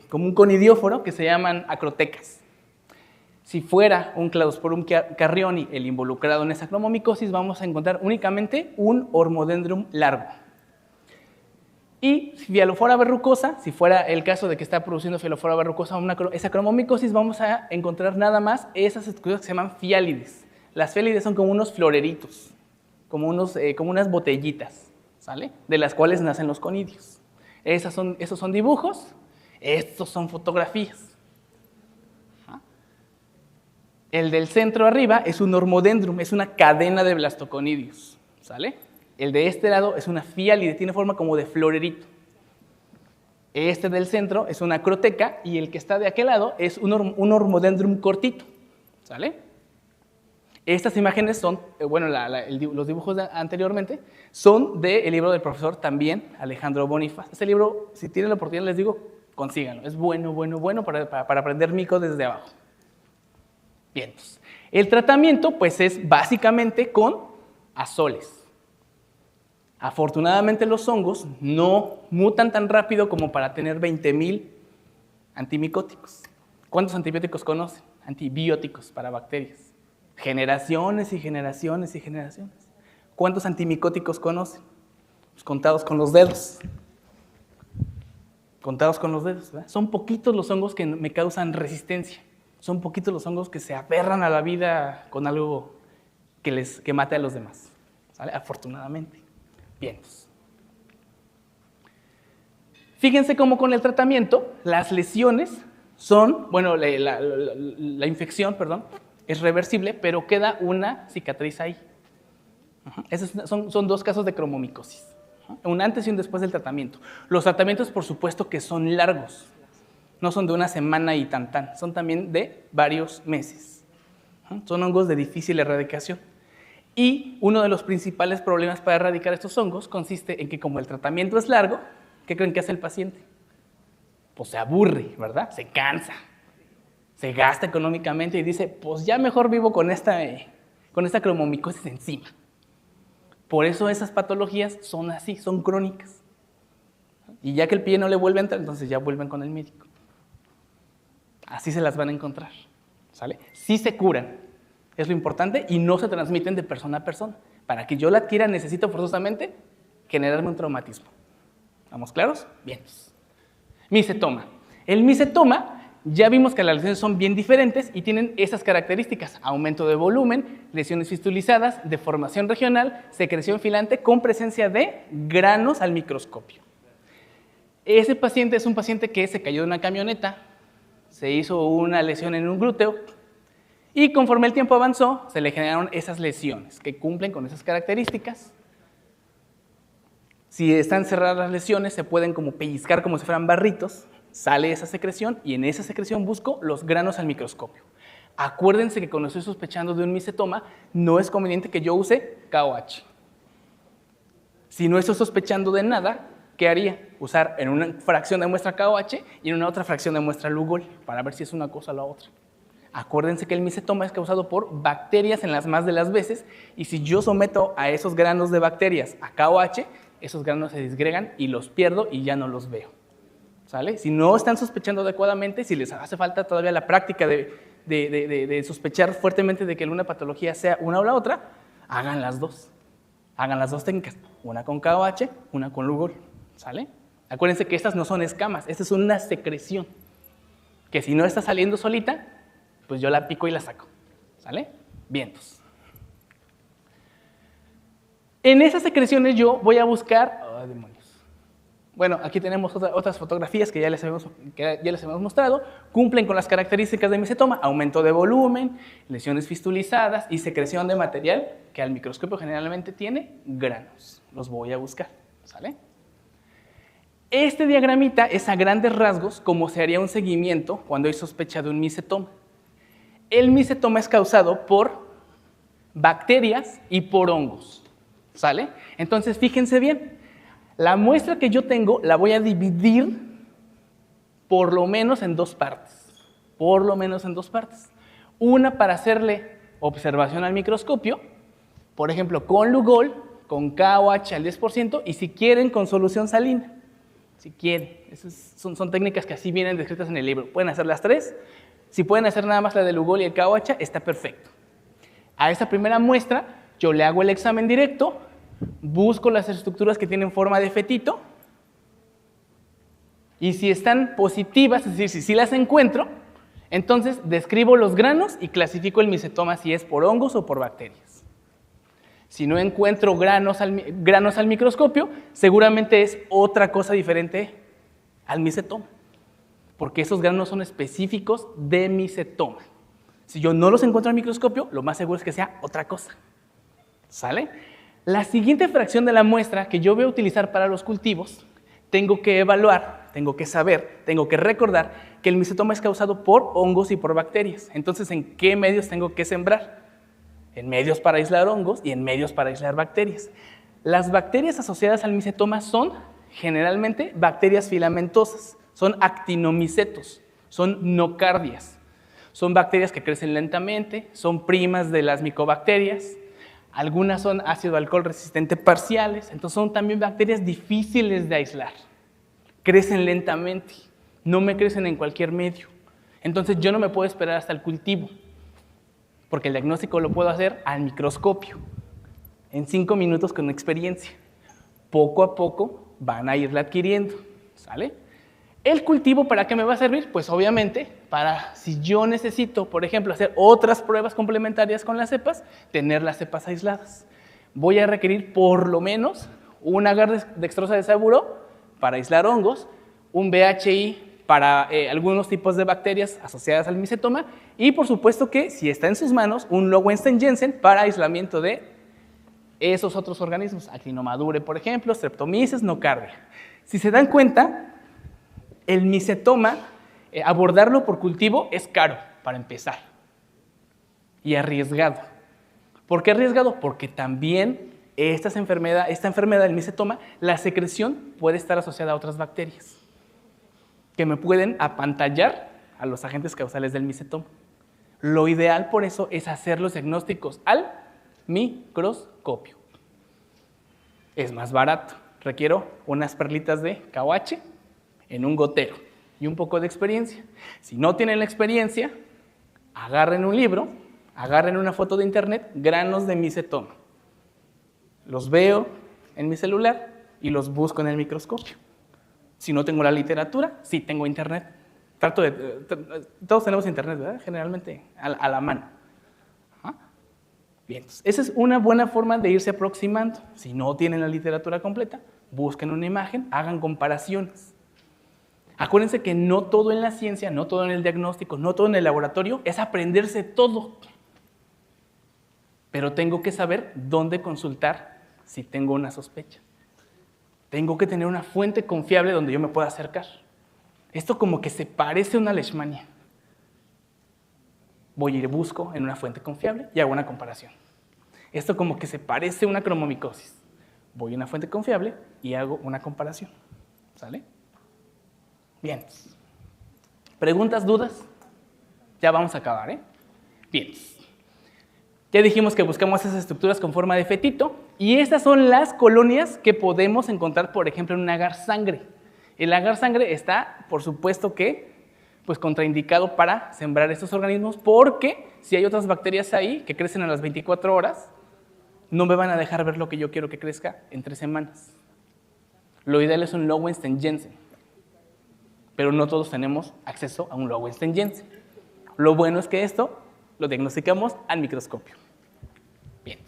como un conidióforo que se llaman acrotecas. Si fuera un Cladosporum carrioni el involucrado en esa cromomicosis, vamos a encontrar únicamente un hormodendrum largo. Y Fielofora verrucosa, si fuera el caso de que está produciendo Fielofora verrucosa esa cromomicosis, vamos a encontrar nada más esas estructuras que se llaman fiálides. Las fiálides son como unos floreritos, como unas botellitas, ¿sale? De las cuales nacen los conidios. Esos son dibujos, estos son fotografías. El del centro arriba es un hormodendrum, es una cadena de blastoconidios, ¿sale? El de este lado es una fiálide, tiene forma como de florerito. Este del centro es una acroteca y el que está de aquel lado es un hormodendrum cortito, ¿sale? Estas imágenes son, los dibujos anteriormente, son del libro del profesor también, Alejandro Bonifaz. Este libro, si tienen la oportunidad, les digo, consíganlo. Es bueno para aprender mico desde abajo. Bien, el tratamiento pues es básicamente con azoles. Afortunadamente los hongos no mutan tan rápido como para tener 20.000 antimicóticos. ¿Cuántos antibióticos conocen? Antibióticos para bacterias. Generaciones y generaciones y generaciones. ¿Cuántos antimicóticos conocen? Pues contados con los dedos. Contados con los dedos, ¿verdad? Son poquitos los hongos que me causan resistencia. Son poquitos los hongos que se aferran a la vida con algo que mate a los demás, ¿sale? Afortunadamente. Bien. Fíjense cómo con el tratamiento las lesiones son, la infección, perdón, es reversible, pero queda una cicatriz ahí. Esos son dos casos de cromomicosis, un antes y un después del tratamiento. Los tratamientos, por supuesto, que son largos. No son de una semana y tan, son también de varios meses. Son hongos de difícil erradicación. Y uno de los principales problemas para erradicar estos hongos consiste en que como el tratamiento es largo, ¿qué creen que hace el paciente? Pues se aburre, ¿verdad? Se cansa, se gasta económicamente y dice, pues ya mejor vivo con esta cromomicosis encima. Por eso esas patologías son así, son crónicas. Y ya que el pie no le vuelve a entrar, entonces ya vuelven con el médico. Así se las van a encontrar, ¿sale? Sí se curan, es lo importante, y no se transmiten de persona a persona. Para que yo la adquiera necesito forzosamente generarme un traumatismo. ¿Estamos claros? Bien. Micetoma. El micetoma, ya vimos que las lesiones son bien diferentes y tienen esas características: aumento de volumen, lesiones fistulizadas, deformación regional, secreción filante con presencia de granos al microscopio. Ese paciente es un paciente que se cayó de una camioneta, se hizo una lesión en un glúteo y conforme el tiempo avanzó se le generaron esas lesiones que cumplen con esas características. Si están cerradas las lesiones se pueden como pellizcar como si fueran barritos, sale esa secreción y en esa secreción busco los granos al microscopio. Acuérdense que cuando estoy sospechando de un micetoma no es conveniente que yo use KOH. Si no estoy sospechando de nada, ¿qué haría? Usar en una fracción de muestra KOH y en una otra fracción de muestra Lugol para ver si es una cosa o la otra. Acuérdense que el micetoma es causado por bacterias en las más de las veces y si yo someto a esos granos de bacterias a KOH, esos granos se disgregan y los pierdo y ya no los veo. ¿Sale? Si no están sospechando adecuadamente, si les hace falta todavía la práctica de sospechar fuertemente de que una patología sea una o la otra, hagan las dos. Hagan las dos técnicas, una con KOH, una con Lugol. ¿Sale? Acuérdense que estas no son escamas, esta es una secreción, que si no está saliendo solita, pues yo la pico y la saco. ¿Sale? Vientos. En esas secreciones yo voy a buscar... ¡Oh, demonios! Bueno, aquí tenemos otras fotografías que ya les hemos mostrado. Cumplen con las características de micetoma: aumento de volumen, lesiones fistulizadas y secreción de material que al microscopio generalmente tiene granos. Los voy a buscar. ¿Sale? Este diagramita es a grandes rasgos como se haría un seguimiento cuando hay sospecha de un micetoma. El micetoma es causado por bacterias y por hongos. ¿Sale? Entonces, fíjense bien. La muestra que yo tengo la voy a dividir por lo menos en dos partes. Por lo menos en dos partes. Una para hacerle observación al microscopio, por ejemplo, con Lugol, con KOH al 10% y si quieren con solución salina. Si quieren. Esas son técnicas que así vienen descritas en el libro. Pueden hacer las tres. Si pueden hacer nada más la de Lugol y el KOH, está perfecto. A esta primera muestra yo le hago el examen directo, busco las estructuras que tienen forma de fetito, Y si están positivas, es decir, si sí las encuentro, entonces describo los granos y clasifico el micetoma si es por hongos o por bacterias. Si no encuentro granos al microscopio, seguramente es otra cosa diferente al micetoma, porque esos granos son específicos de micetoma. Si yo no los encuentro al microscopio, lo más seguro es que sea otra cosa. ¿Sale? La siguiente fracción de la muestra que yo voy a utilizar para los cultivos, tengo que evaluar, tengo que saber, tengo que recordar que el micetoma es causado por hongos y por bacterias. Entonces, ¿en qué medios tengo que sembrar? En medios para aislar hongos y en medios para aislar bacterias. Las bacterias asociadas al micetoma son generalmente bacterias filamentosas, son actinomicetos, son nocardias. Son bacterias que crecen lentamente, son primas de las micobacterias, algunas son ácido alcohol resistente parciales, entonces son también bacterias difíciles de aislar. Crecen lentamente, no me crecen en cualquier medio. Entonces yo no me puedo esperar hasta el cultivo, porque el diagnóstico lo puedo hacer al microscopio, en 5 minutos con experiencia. Poco a poco van a irla adquiriendo, ¿sale? ¿El cultivo para qué me va a servir? Pues obviamente para, si yo necesito, por ejemplo, hacer otras pruebas complementarias con las cepas, tener las cepas aisladas. Voy a requerir por lo menos un agar dextrosa de saburo para aislar hongos, un BHI para algunos tipos de bacterias asociadas al micetoma y por supuesto que, si está en sus manos, un Lowenstein-Jensen para aislamiento de esos otros organismos, Actinomadure, por ejemplo, Streptomyces, Nocardia. Si se dan cuenta, el micetoma, abordarlo por cultivo es caro, para empezar, y arriesgado. ¿Por qué arriesgado? Porque también esta enfermedad del micetoma, la secreción puede estar asociada a otras bacterias que me pueden apantallar a los agentes causales del micetoma. Lo ideal por eso es hacer los diagnósticos al microscopio. Es más barato, requiero unas perlitas de KOH en un gotero y un poco de experiencia. Si no tienen la experiencia, agarren un libro, agarren una foto de internet, granos de micetoma. Los veo en mi celular y los busco en el microscopio. Si no tengo la literatura, sí tengo internet. Todos tenemos internet, ¿verdad? Generalmente a la mano. Bien, entonces, esa es una buena forma de irse aproximando. Si no tienen la literatura completa, busquen una imagen, hagan comparaciones. Acuérdense que no todo en la ciencia, no todo en el diagnóstico, no todo en el laboratorio es aprenderse todo. Pero tengo que saber dónde consultar si tengo una sospecha. Tengo que tener una fuente confiable donde yo me pueda acercar. Esto como que se parece a una leishmania. Voy a ir y busco en una fuente confiable y hago una comparación. Esto como que se parece a una cromomicosis. Voy a una fuente confiable y hago una comparación. ¿Sale? Bien. ¿Preguntas, dudas? Ya vamos a acabar, ¿eh? Bien. Ya dijimos que buscamos esas estructuras con forma de fetito y estas son las colonias que podemos encontrar, por ejemplo, en un agar sangre. El agar sangre está, por supuesto que, pues contraindicado para sembrar estos organismos porque si hay otras bacterias ahí que crecen a las 24 horas, no me van a dejar ver lo que yo quiero que crezca en 3 semanas. Lo ideal es un Lowenstein-Jensen, pero no todos tenemos acceso a un Lowenstein-Jensen. Lo bueno es que esto lo diagnosticamos al microscopio. Bien.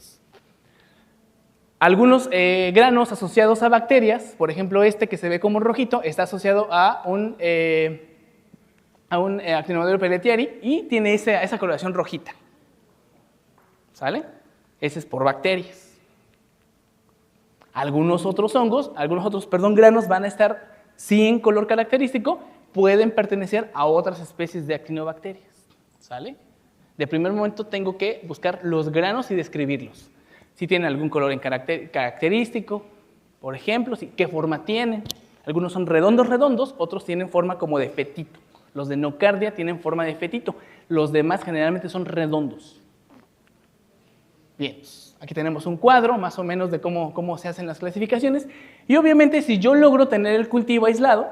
Algunos granos asociados a bacterias, por ejemplo este que se ve como rojito, está asociado a un Actinomadure pelletieri y tiene esa coloración rojita. ¿Sale? Ese es por bacterias. Algunos otros granos van a estar sin color característico, pueden pertenecer a otras especies de actinobacterias. ¿Sale? De primer momento tengo que buscar los granos y describirlos. Si tienen algún color característico, por ejemplo, qué forma tienen. Algunos son redondos, otros tienen forma como de fetito. Los de nocardia tienen forma de fetito. Los demás generalmente son redondos. Bien, aquí tenemos un cuadro más o menos de cómo se hacen las clasificaciones. Y obviamente si yo logro tener el cultivo aislado,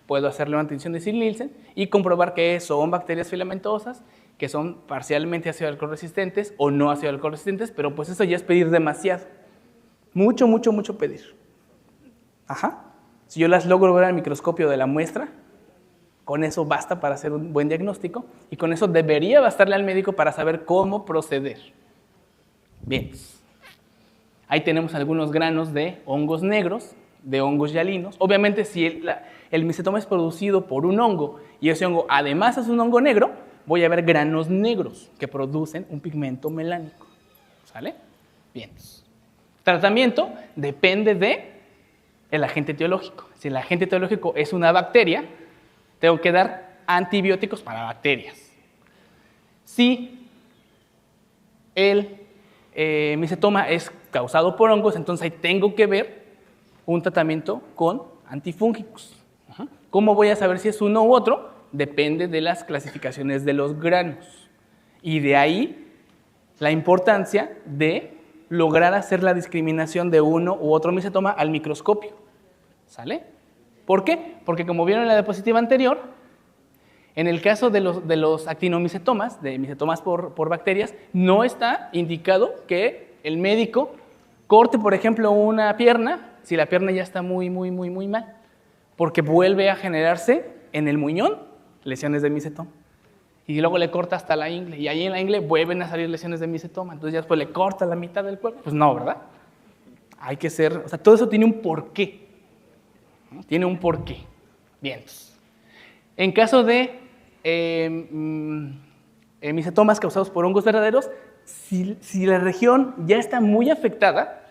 puedo hacerle una tinción de Zinn-Nielsen y comprobar que son bacterias filamentosas, que son parcialmente ácido alcohol resistentes o no ácido alcohol resistentes, pero pues eso ya es pedir demasiado. Mucho pedir. Ajá. Si yo las logro ver al microscopio de la muestra, con eso basta para hacer un buen diagnóstico y con eso debería bastarle al médico para saber cómo proceder. Bien, ahí tenemos algunos granos de hongos negros, de hongos hialinos. Obviamente, si el micetoma es producido por un hongo y ese hongo además es un hongo negro, voy a ver granos negros que producen un pigmento melánico. ¿Sale? Bien. Tratamiento depende del agente etiológico. Si el agente etiológico es una bacteria, tengo que dar antibióticos para bacterias. Si el micetoma es causado por hongos, entonces ahí tengo que ver un tratamiento con antifúngicos. ¿Cómo voy a saber si es uno u otro? Depende de las clasificaciones de los granos. Y de ahí la importancia de lograr hacer la discriminación de uno u otro micetoma al microscopio. ¿Sale? ¿Por qué? Porque como vieron en la diapositiva anterior, en el caso de los actinomicetomas, de micetomas por bacterias, no está indicado que el médico corte, por ejemplo, una pierna si la pierna ya está muy mal, porque vuelve a generarse en el muñón lesiones de micetoma. Y luego le corta hasta la ingle, y ahí en la ingle vuelven a salir lesiones de micetoma, entonces ya después le corta la mitad del cuerpo. Pues no, ¿verdad? Hay que ser, o sea, todo eso tiene un porqué. Tiene un porqué. Bien. En caso de micetomas causados por hongos verdaderos, si la región ya está muy afectada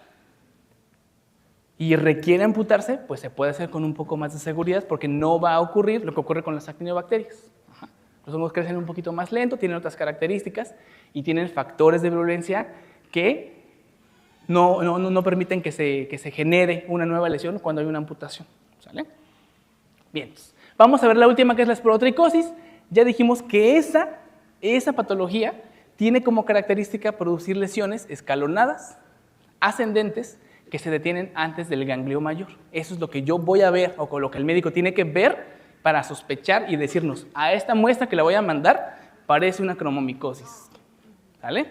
y requiere amputarse, pues se puede hacer con un poco más de seguridad porque no va a ocurrir lo que ocurre con las actinobacterias. Los hongos crecen un poquito más lento, tienen otras características y tienen factores de virulencia que no permiten que se genere una nueva lesión cuando hay una amputación. ¿Sale? Bien, vamos a ver la última, que es la esporotricosis. Ya dijimos que esa patología tiene como característica producir lesiones escalonadas, ascendentes, que se detienen antes del ganglio mayor. Eso es lo que yo voy a ver, o con lo que el médico tiene que ver para sospechar y decirnos, a esta muestra que le voy a mandar parece una cromomicosis. ¿Sale?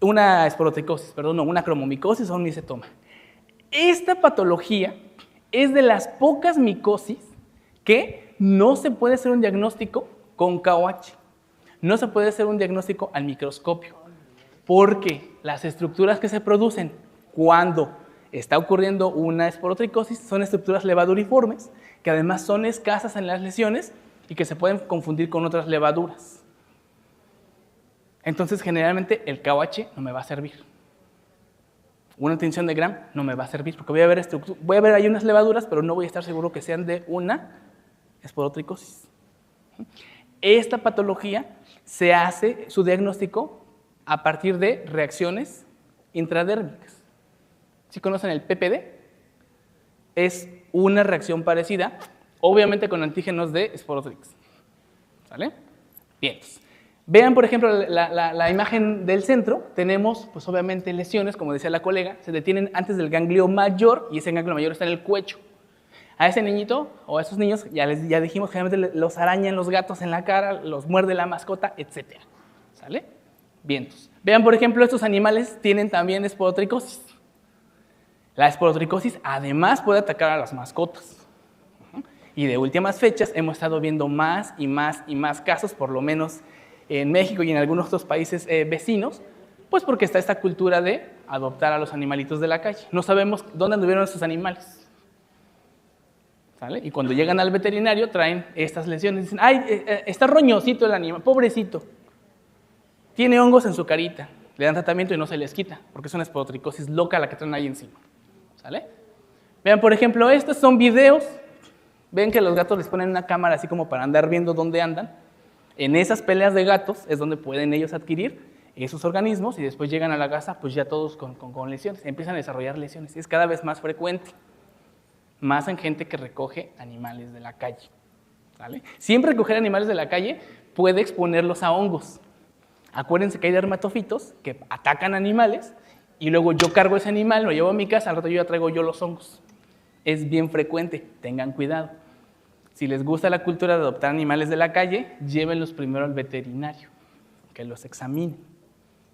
Una esporotricosis, perdón, no, una cromomicosis o un micetoma. Esta patología es de las pocas micosis que no se puede hacer un diagnóstico con KOH. No se puede hacer un diagnóstico al microscopio, porque las estructuras que se producen cuando está ocurriendo una esporotricosis son estructuras levaduriformes, que además son escasas en las lesiones y que se pueden confundir con otras levaduras. Entonces, generalmente, el KOH no me va a servir. Una tinción de Gram no me va a servir, porque voy a ver ahí unas levaduras, pero no voy a estar seguro que sean de una esporotricosis. Esta patología se hace su diagnóstico a partir de reacciones intradérmicas. ¿Sí conocen el PPD? Es una reacción parecida, obviamente con antígenos de Sporotrix. ¿Sale? Bien. Vean, por ejemplo, la imagen del centro. Tenemos, pues obviamente, lesiones, como decía la colega, se detienen antes del ganglio mayor, y ese ganglio mayor está en el cuello. A ese niñito, o a esos niños, ya dijimos, generalmente los arañan los gatos en la cara, los muerde la mascota, etc. ¿Sale? Bien. Vean, por ejemplo, estos animales tienen también esporotricosis. La esporotricosis además puede atacar a las mascotas. Y de últimas fechas hemos estado viendo más y más y más casos, por lo menos en México y en algunos otros países vecinos, pues porque está esta cultura de adoptar a los animalitos de la calle. No sabemos dónde anduvieron esos animales. ¿Sale? Y cuando llegan al veterinario traen estas lesiones. Dicen, ¡ay, está roñosito el animal, pobrecito! Tiene hongos en su carita. Le dan tratamiento y no se les quita, porque es una esporotricosis loca la que traen ahí encima. ¿Sale? Vean, por ejemplo, estos son videos. Ven que los gatos les ponen una cámara así como para andar viendo dónde andan. En esas peleas de gatos es donde pueden ellos adquirir esos organismos y después llegan a la casa pues ya todos con lesiones. Empiezan a desarrollar lesiones. Es cada vez más frecuente. Más en gente que recoge animales de la calle. ¿Sale? Siempre recoger animales de la calle puede exponerlos a hongos. Acuérdense que hay dermatofitos que atacan animales y luego yo cargo ese animal, lo llevo a mi casa, al rato yo ya traigo yo los hongos. Es bien frecuente, tengan cuidado. Si les gusta la cultura de adoptar animales de la calle, llévenlos primero al veterinario, que los examine,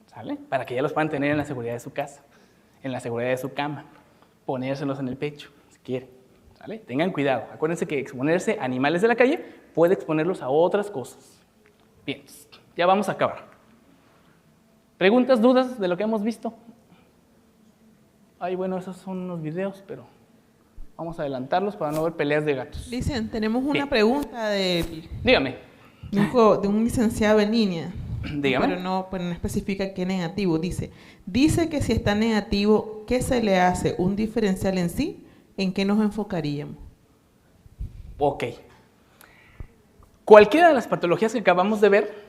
¿sale? Para que ya los puedan tener en la seguridad de su casa, en la seguridad de su cama, ponérselos en el pecho, si quieren, ¿Vale? Tengan cuidado. Acuérdense que exponerse a animales de la calle puede exponerlos a otras cosas. Bien, ya vamos a acabar. ¿Preguntas, dudas de lo que hemos visto? Ay, bueno, esos son unos videos, pero vamos a adelantarlos para no ver peleas de gatos. Dicen, tenemos una Bien. pregunta Dígame. de un licenciado en línea. Dígame. Pero no especifica qué negativo. Dice que si está negativo, ¿qué se le hace? ¿Un diferencial en sí? ¿En qué nos enfocaríamos? Ok. Cualquiera de las patologías que acabamos de ver,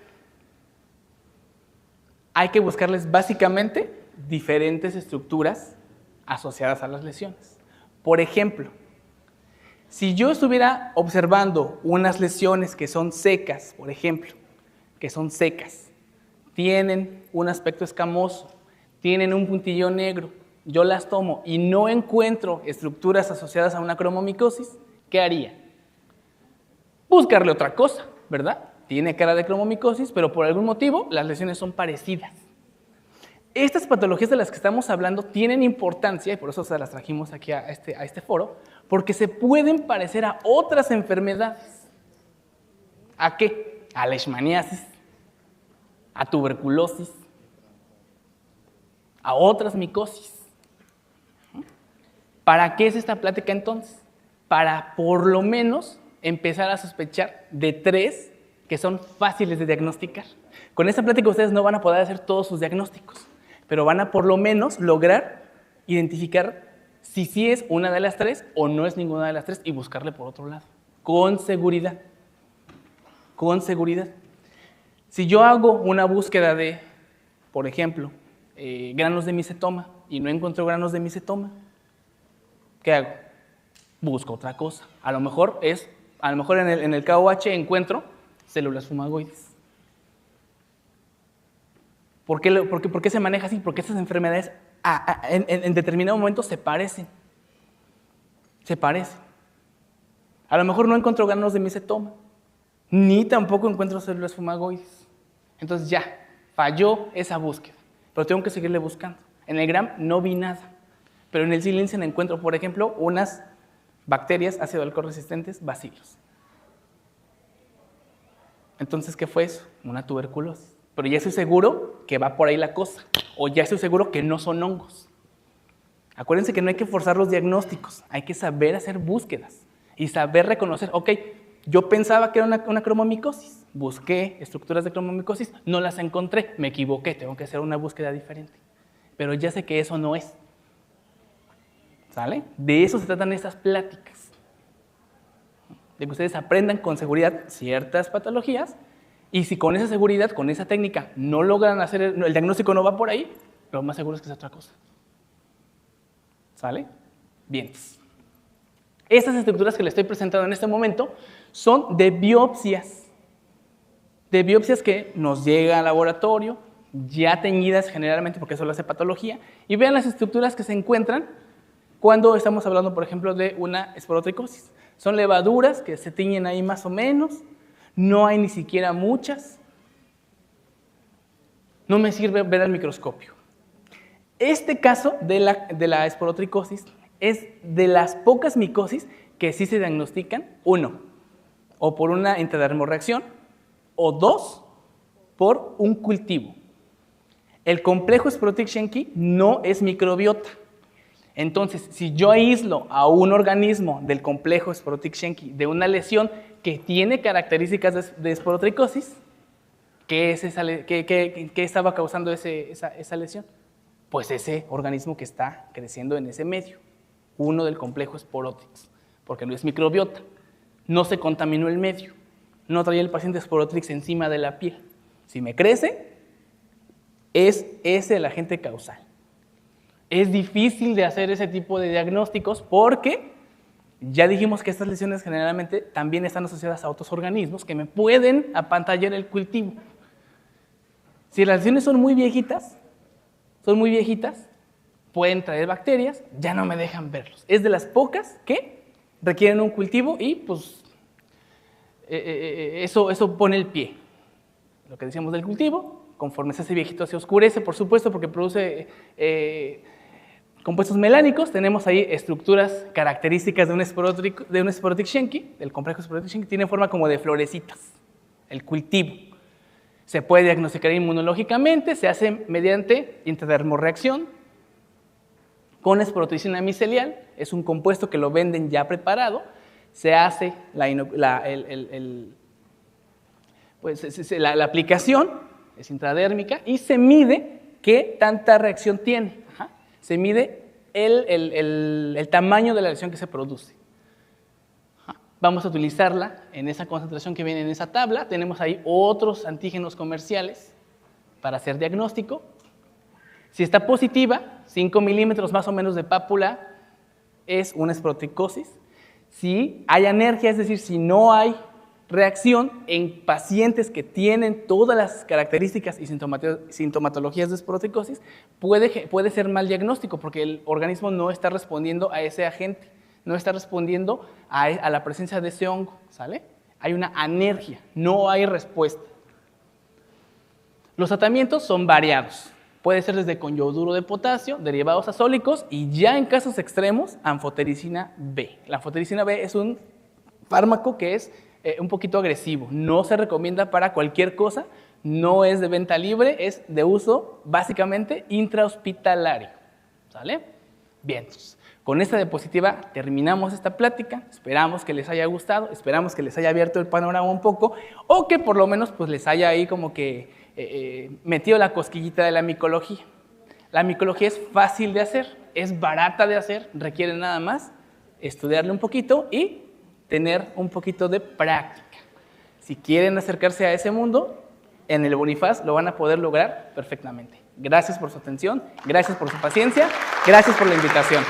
hay que buscarles básicamente diferentes estructuras asociadas a las lesiones. Por ejemplo, si yo estuviera observando unas lesiones que son secas, por ejemplo, que son secas, tienen un aspecto escamoso, tienen un puntillo negro, yo las tomo y no encuentro estructuras asociadas a una cromomicosis, ¿qué haría? Buscarle otra cosa, ¿verdad? Tiene cara de cromomicosis, pero por algún motivo las lesiones son parecidas. Estas patologías de las que estamos hablando tienen importancia, y por eso se las trajimos aquí a este foro, porque se pueden parecer a otras enfermedades. ¿A qué? A leishmaniasis, a tuberculosis, a otras micosis. ¿Para qué es esta plática entonces? Para por lo menos empezar a sospechar de 3 que son fáciles de diagnosticar. Con esta plática ustedes no van a poder hacer todos sus diagnósticos, pero van a por lo menos lograr identificar si sí es una de las 3 o no es ninguna de las 3 y buscarle por otro lado, con seguridad. Con seguridad. Si yo hago una búsqueda de, por ejemplo, granos de micetoma y no encuentro granos de micetoma, ¿qué hago? Busco otra cosa. A lo mejor en el KOH encuentro células fumagoides. ¿Por qué se maneja así? Porque estas enfermedades en determinado momento se parecen. Se parecen. A lo mejor no encuentro granos de micetoma, ni tampoco encuentro células fumagoides. Entonces ya, falló esa búsqueda, pero tengo que seguirle buscando. En el GRAM no vi nada, pero en el Silencio encuentro, por ejemplo, unas bacterias ácido alcohol resistentes, bacilos. Entonces, ¿qué fue eso? Una tuberculosis. Pero ya estoy seguro que va por ahí la cosa, o ya estoy seguro que no son hongos. Acuérdense que no hay que forzar los diagnósticos, hay que saber hacer búsquedas y saber reconocer, ok, yo pensaba que era una cromomicosis, busqué estructuras de cromomicosis, no las encontré, me equivoqué, tengo que hacer una búsqueda diferente. Pero ya sé que eso no es. ¿Sale? De eso se tratan estas pláticas. De que ustedes aprendan con seguridad ciertas patologías y si con esa seguridad, con esa técnica, no logran hacer, el diagnóstico no va por ahí, lo más seguro es que sea otra cosa. ¿Sale? Bien. Estas estructuras que les estoy presentando en este momento son de biopsias que nos llegan al laboratorio, ya teñidas generalmente, porque eso lo hace patología, y vean las estructuras que se encuentran cuando estamos hablando, por ejemplo, de una esporotricosis. Son levaduras que se tiñen ahí más o menos, no hay ni siquiera muchas. No me sirve ver al microscopio. Este caso de la esporotricosis es de las pocas micosis que sí se diagnostican, 1, o por una intradermorreacción, o 2, por un cultivo. El complejo Sporotic-Schenck no es microbiota. Entonces, si yo aíslo a un organismo del complejo Sporotic-Schenck de una lesión que tiene características de esporotricosis, ¿qué estaba causando esa lesión? Pues ese organismo que está creciendo en ese medio, uno del complejo Sporotrix, porque no es microbiota, no se contaminó el medio, no traía el paciente Sporotrix encima de la piel. Si me crece, es ese el agente causal. Es difícil de hacer ese tipo de diagnósticos porque ya dijimos que estas lesiones generalmente también están asociadas a otros organismos que me pueden apantallar el cultivo. Si las lesiones son muy viejitas, pueden traer bacterias, ya no me dejan verlos. Es de las pocas que requieren un cultivo y pues eso pone el pie. Lo que decíamos del cultivo, conforme ese viejito se oscurece, por supuesto, porque produce Compuestos melánicos, tenemos ahí estructuras características de un Sporotic Schenck, del complejo Sporotic Schenck, tiene forma como de florecitas, el cultivo. Se puede diagnosticar inmunológicamente, se hace mediante intradermorreacción con esporoticina micelial, es un compuesto que lo venden ya preparado, se hace la aplicación, es intradérmica, y se mide qué tanta reacción tiene. Se mide el tamaño de la lesión que se produce. Vamos a utilizarla en esa concentración que viene en esa tabla. Tenemos ahí otros antígenos comerciales para hacer diagnóstico. Si está positiva, 5 milímetros más o menos de pápula es una esporoticosis. Si hay anergia, es decir, si no hay reacción en pacientes que tienen todas las características y sintomatologías de esporoticosis, puede ser mal diagnóstico porque el organismo no está respondiendo a ese agente, no está respondiendo a la presencia de ese hongo, ¿sale? Hay una anergia, no hay respuesta. Los tratamientos son variados. Puede ser desde con yoduro de potasio, derivados azólicos y ya en casos extremos, anfotericina B. La anfotericina B es un fármaco que es un poquito agresivo, no se recomienda para cualquier cosa, no es de venta libre, es de uso básicamente intrahospitalario, ¿sale? Bien, entonces, con esta diapositiva terminamos esta plática, esperamos que les haya gustado, esperamos que les haya abierto el panorama un poco, o que por lo menos pues, les haya ahí como que metido la cosquillita de la micología. La micología es fácil de hacer, es barata de hacer, requiere nada más estudiarle un poquito y tener un poquito de práctica. Si quieren acercarse a ese mundo, en el Bonifaz lo van a poder lograr perfectamente. Gracias por su atención, gracias por su paciencia, gracias por la invitación.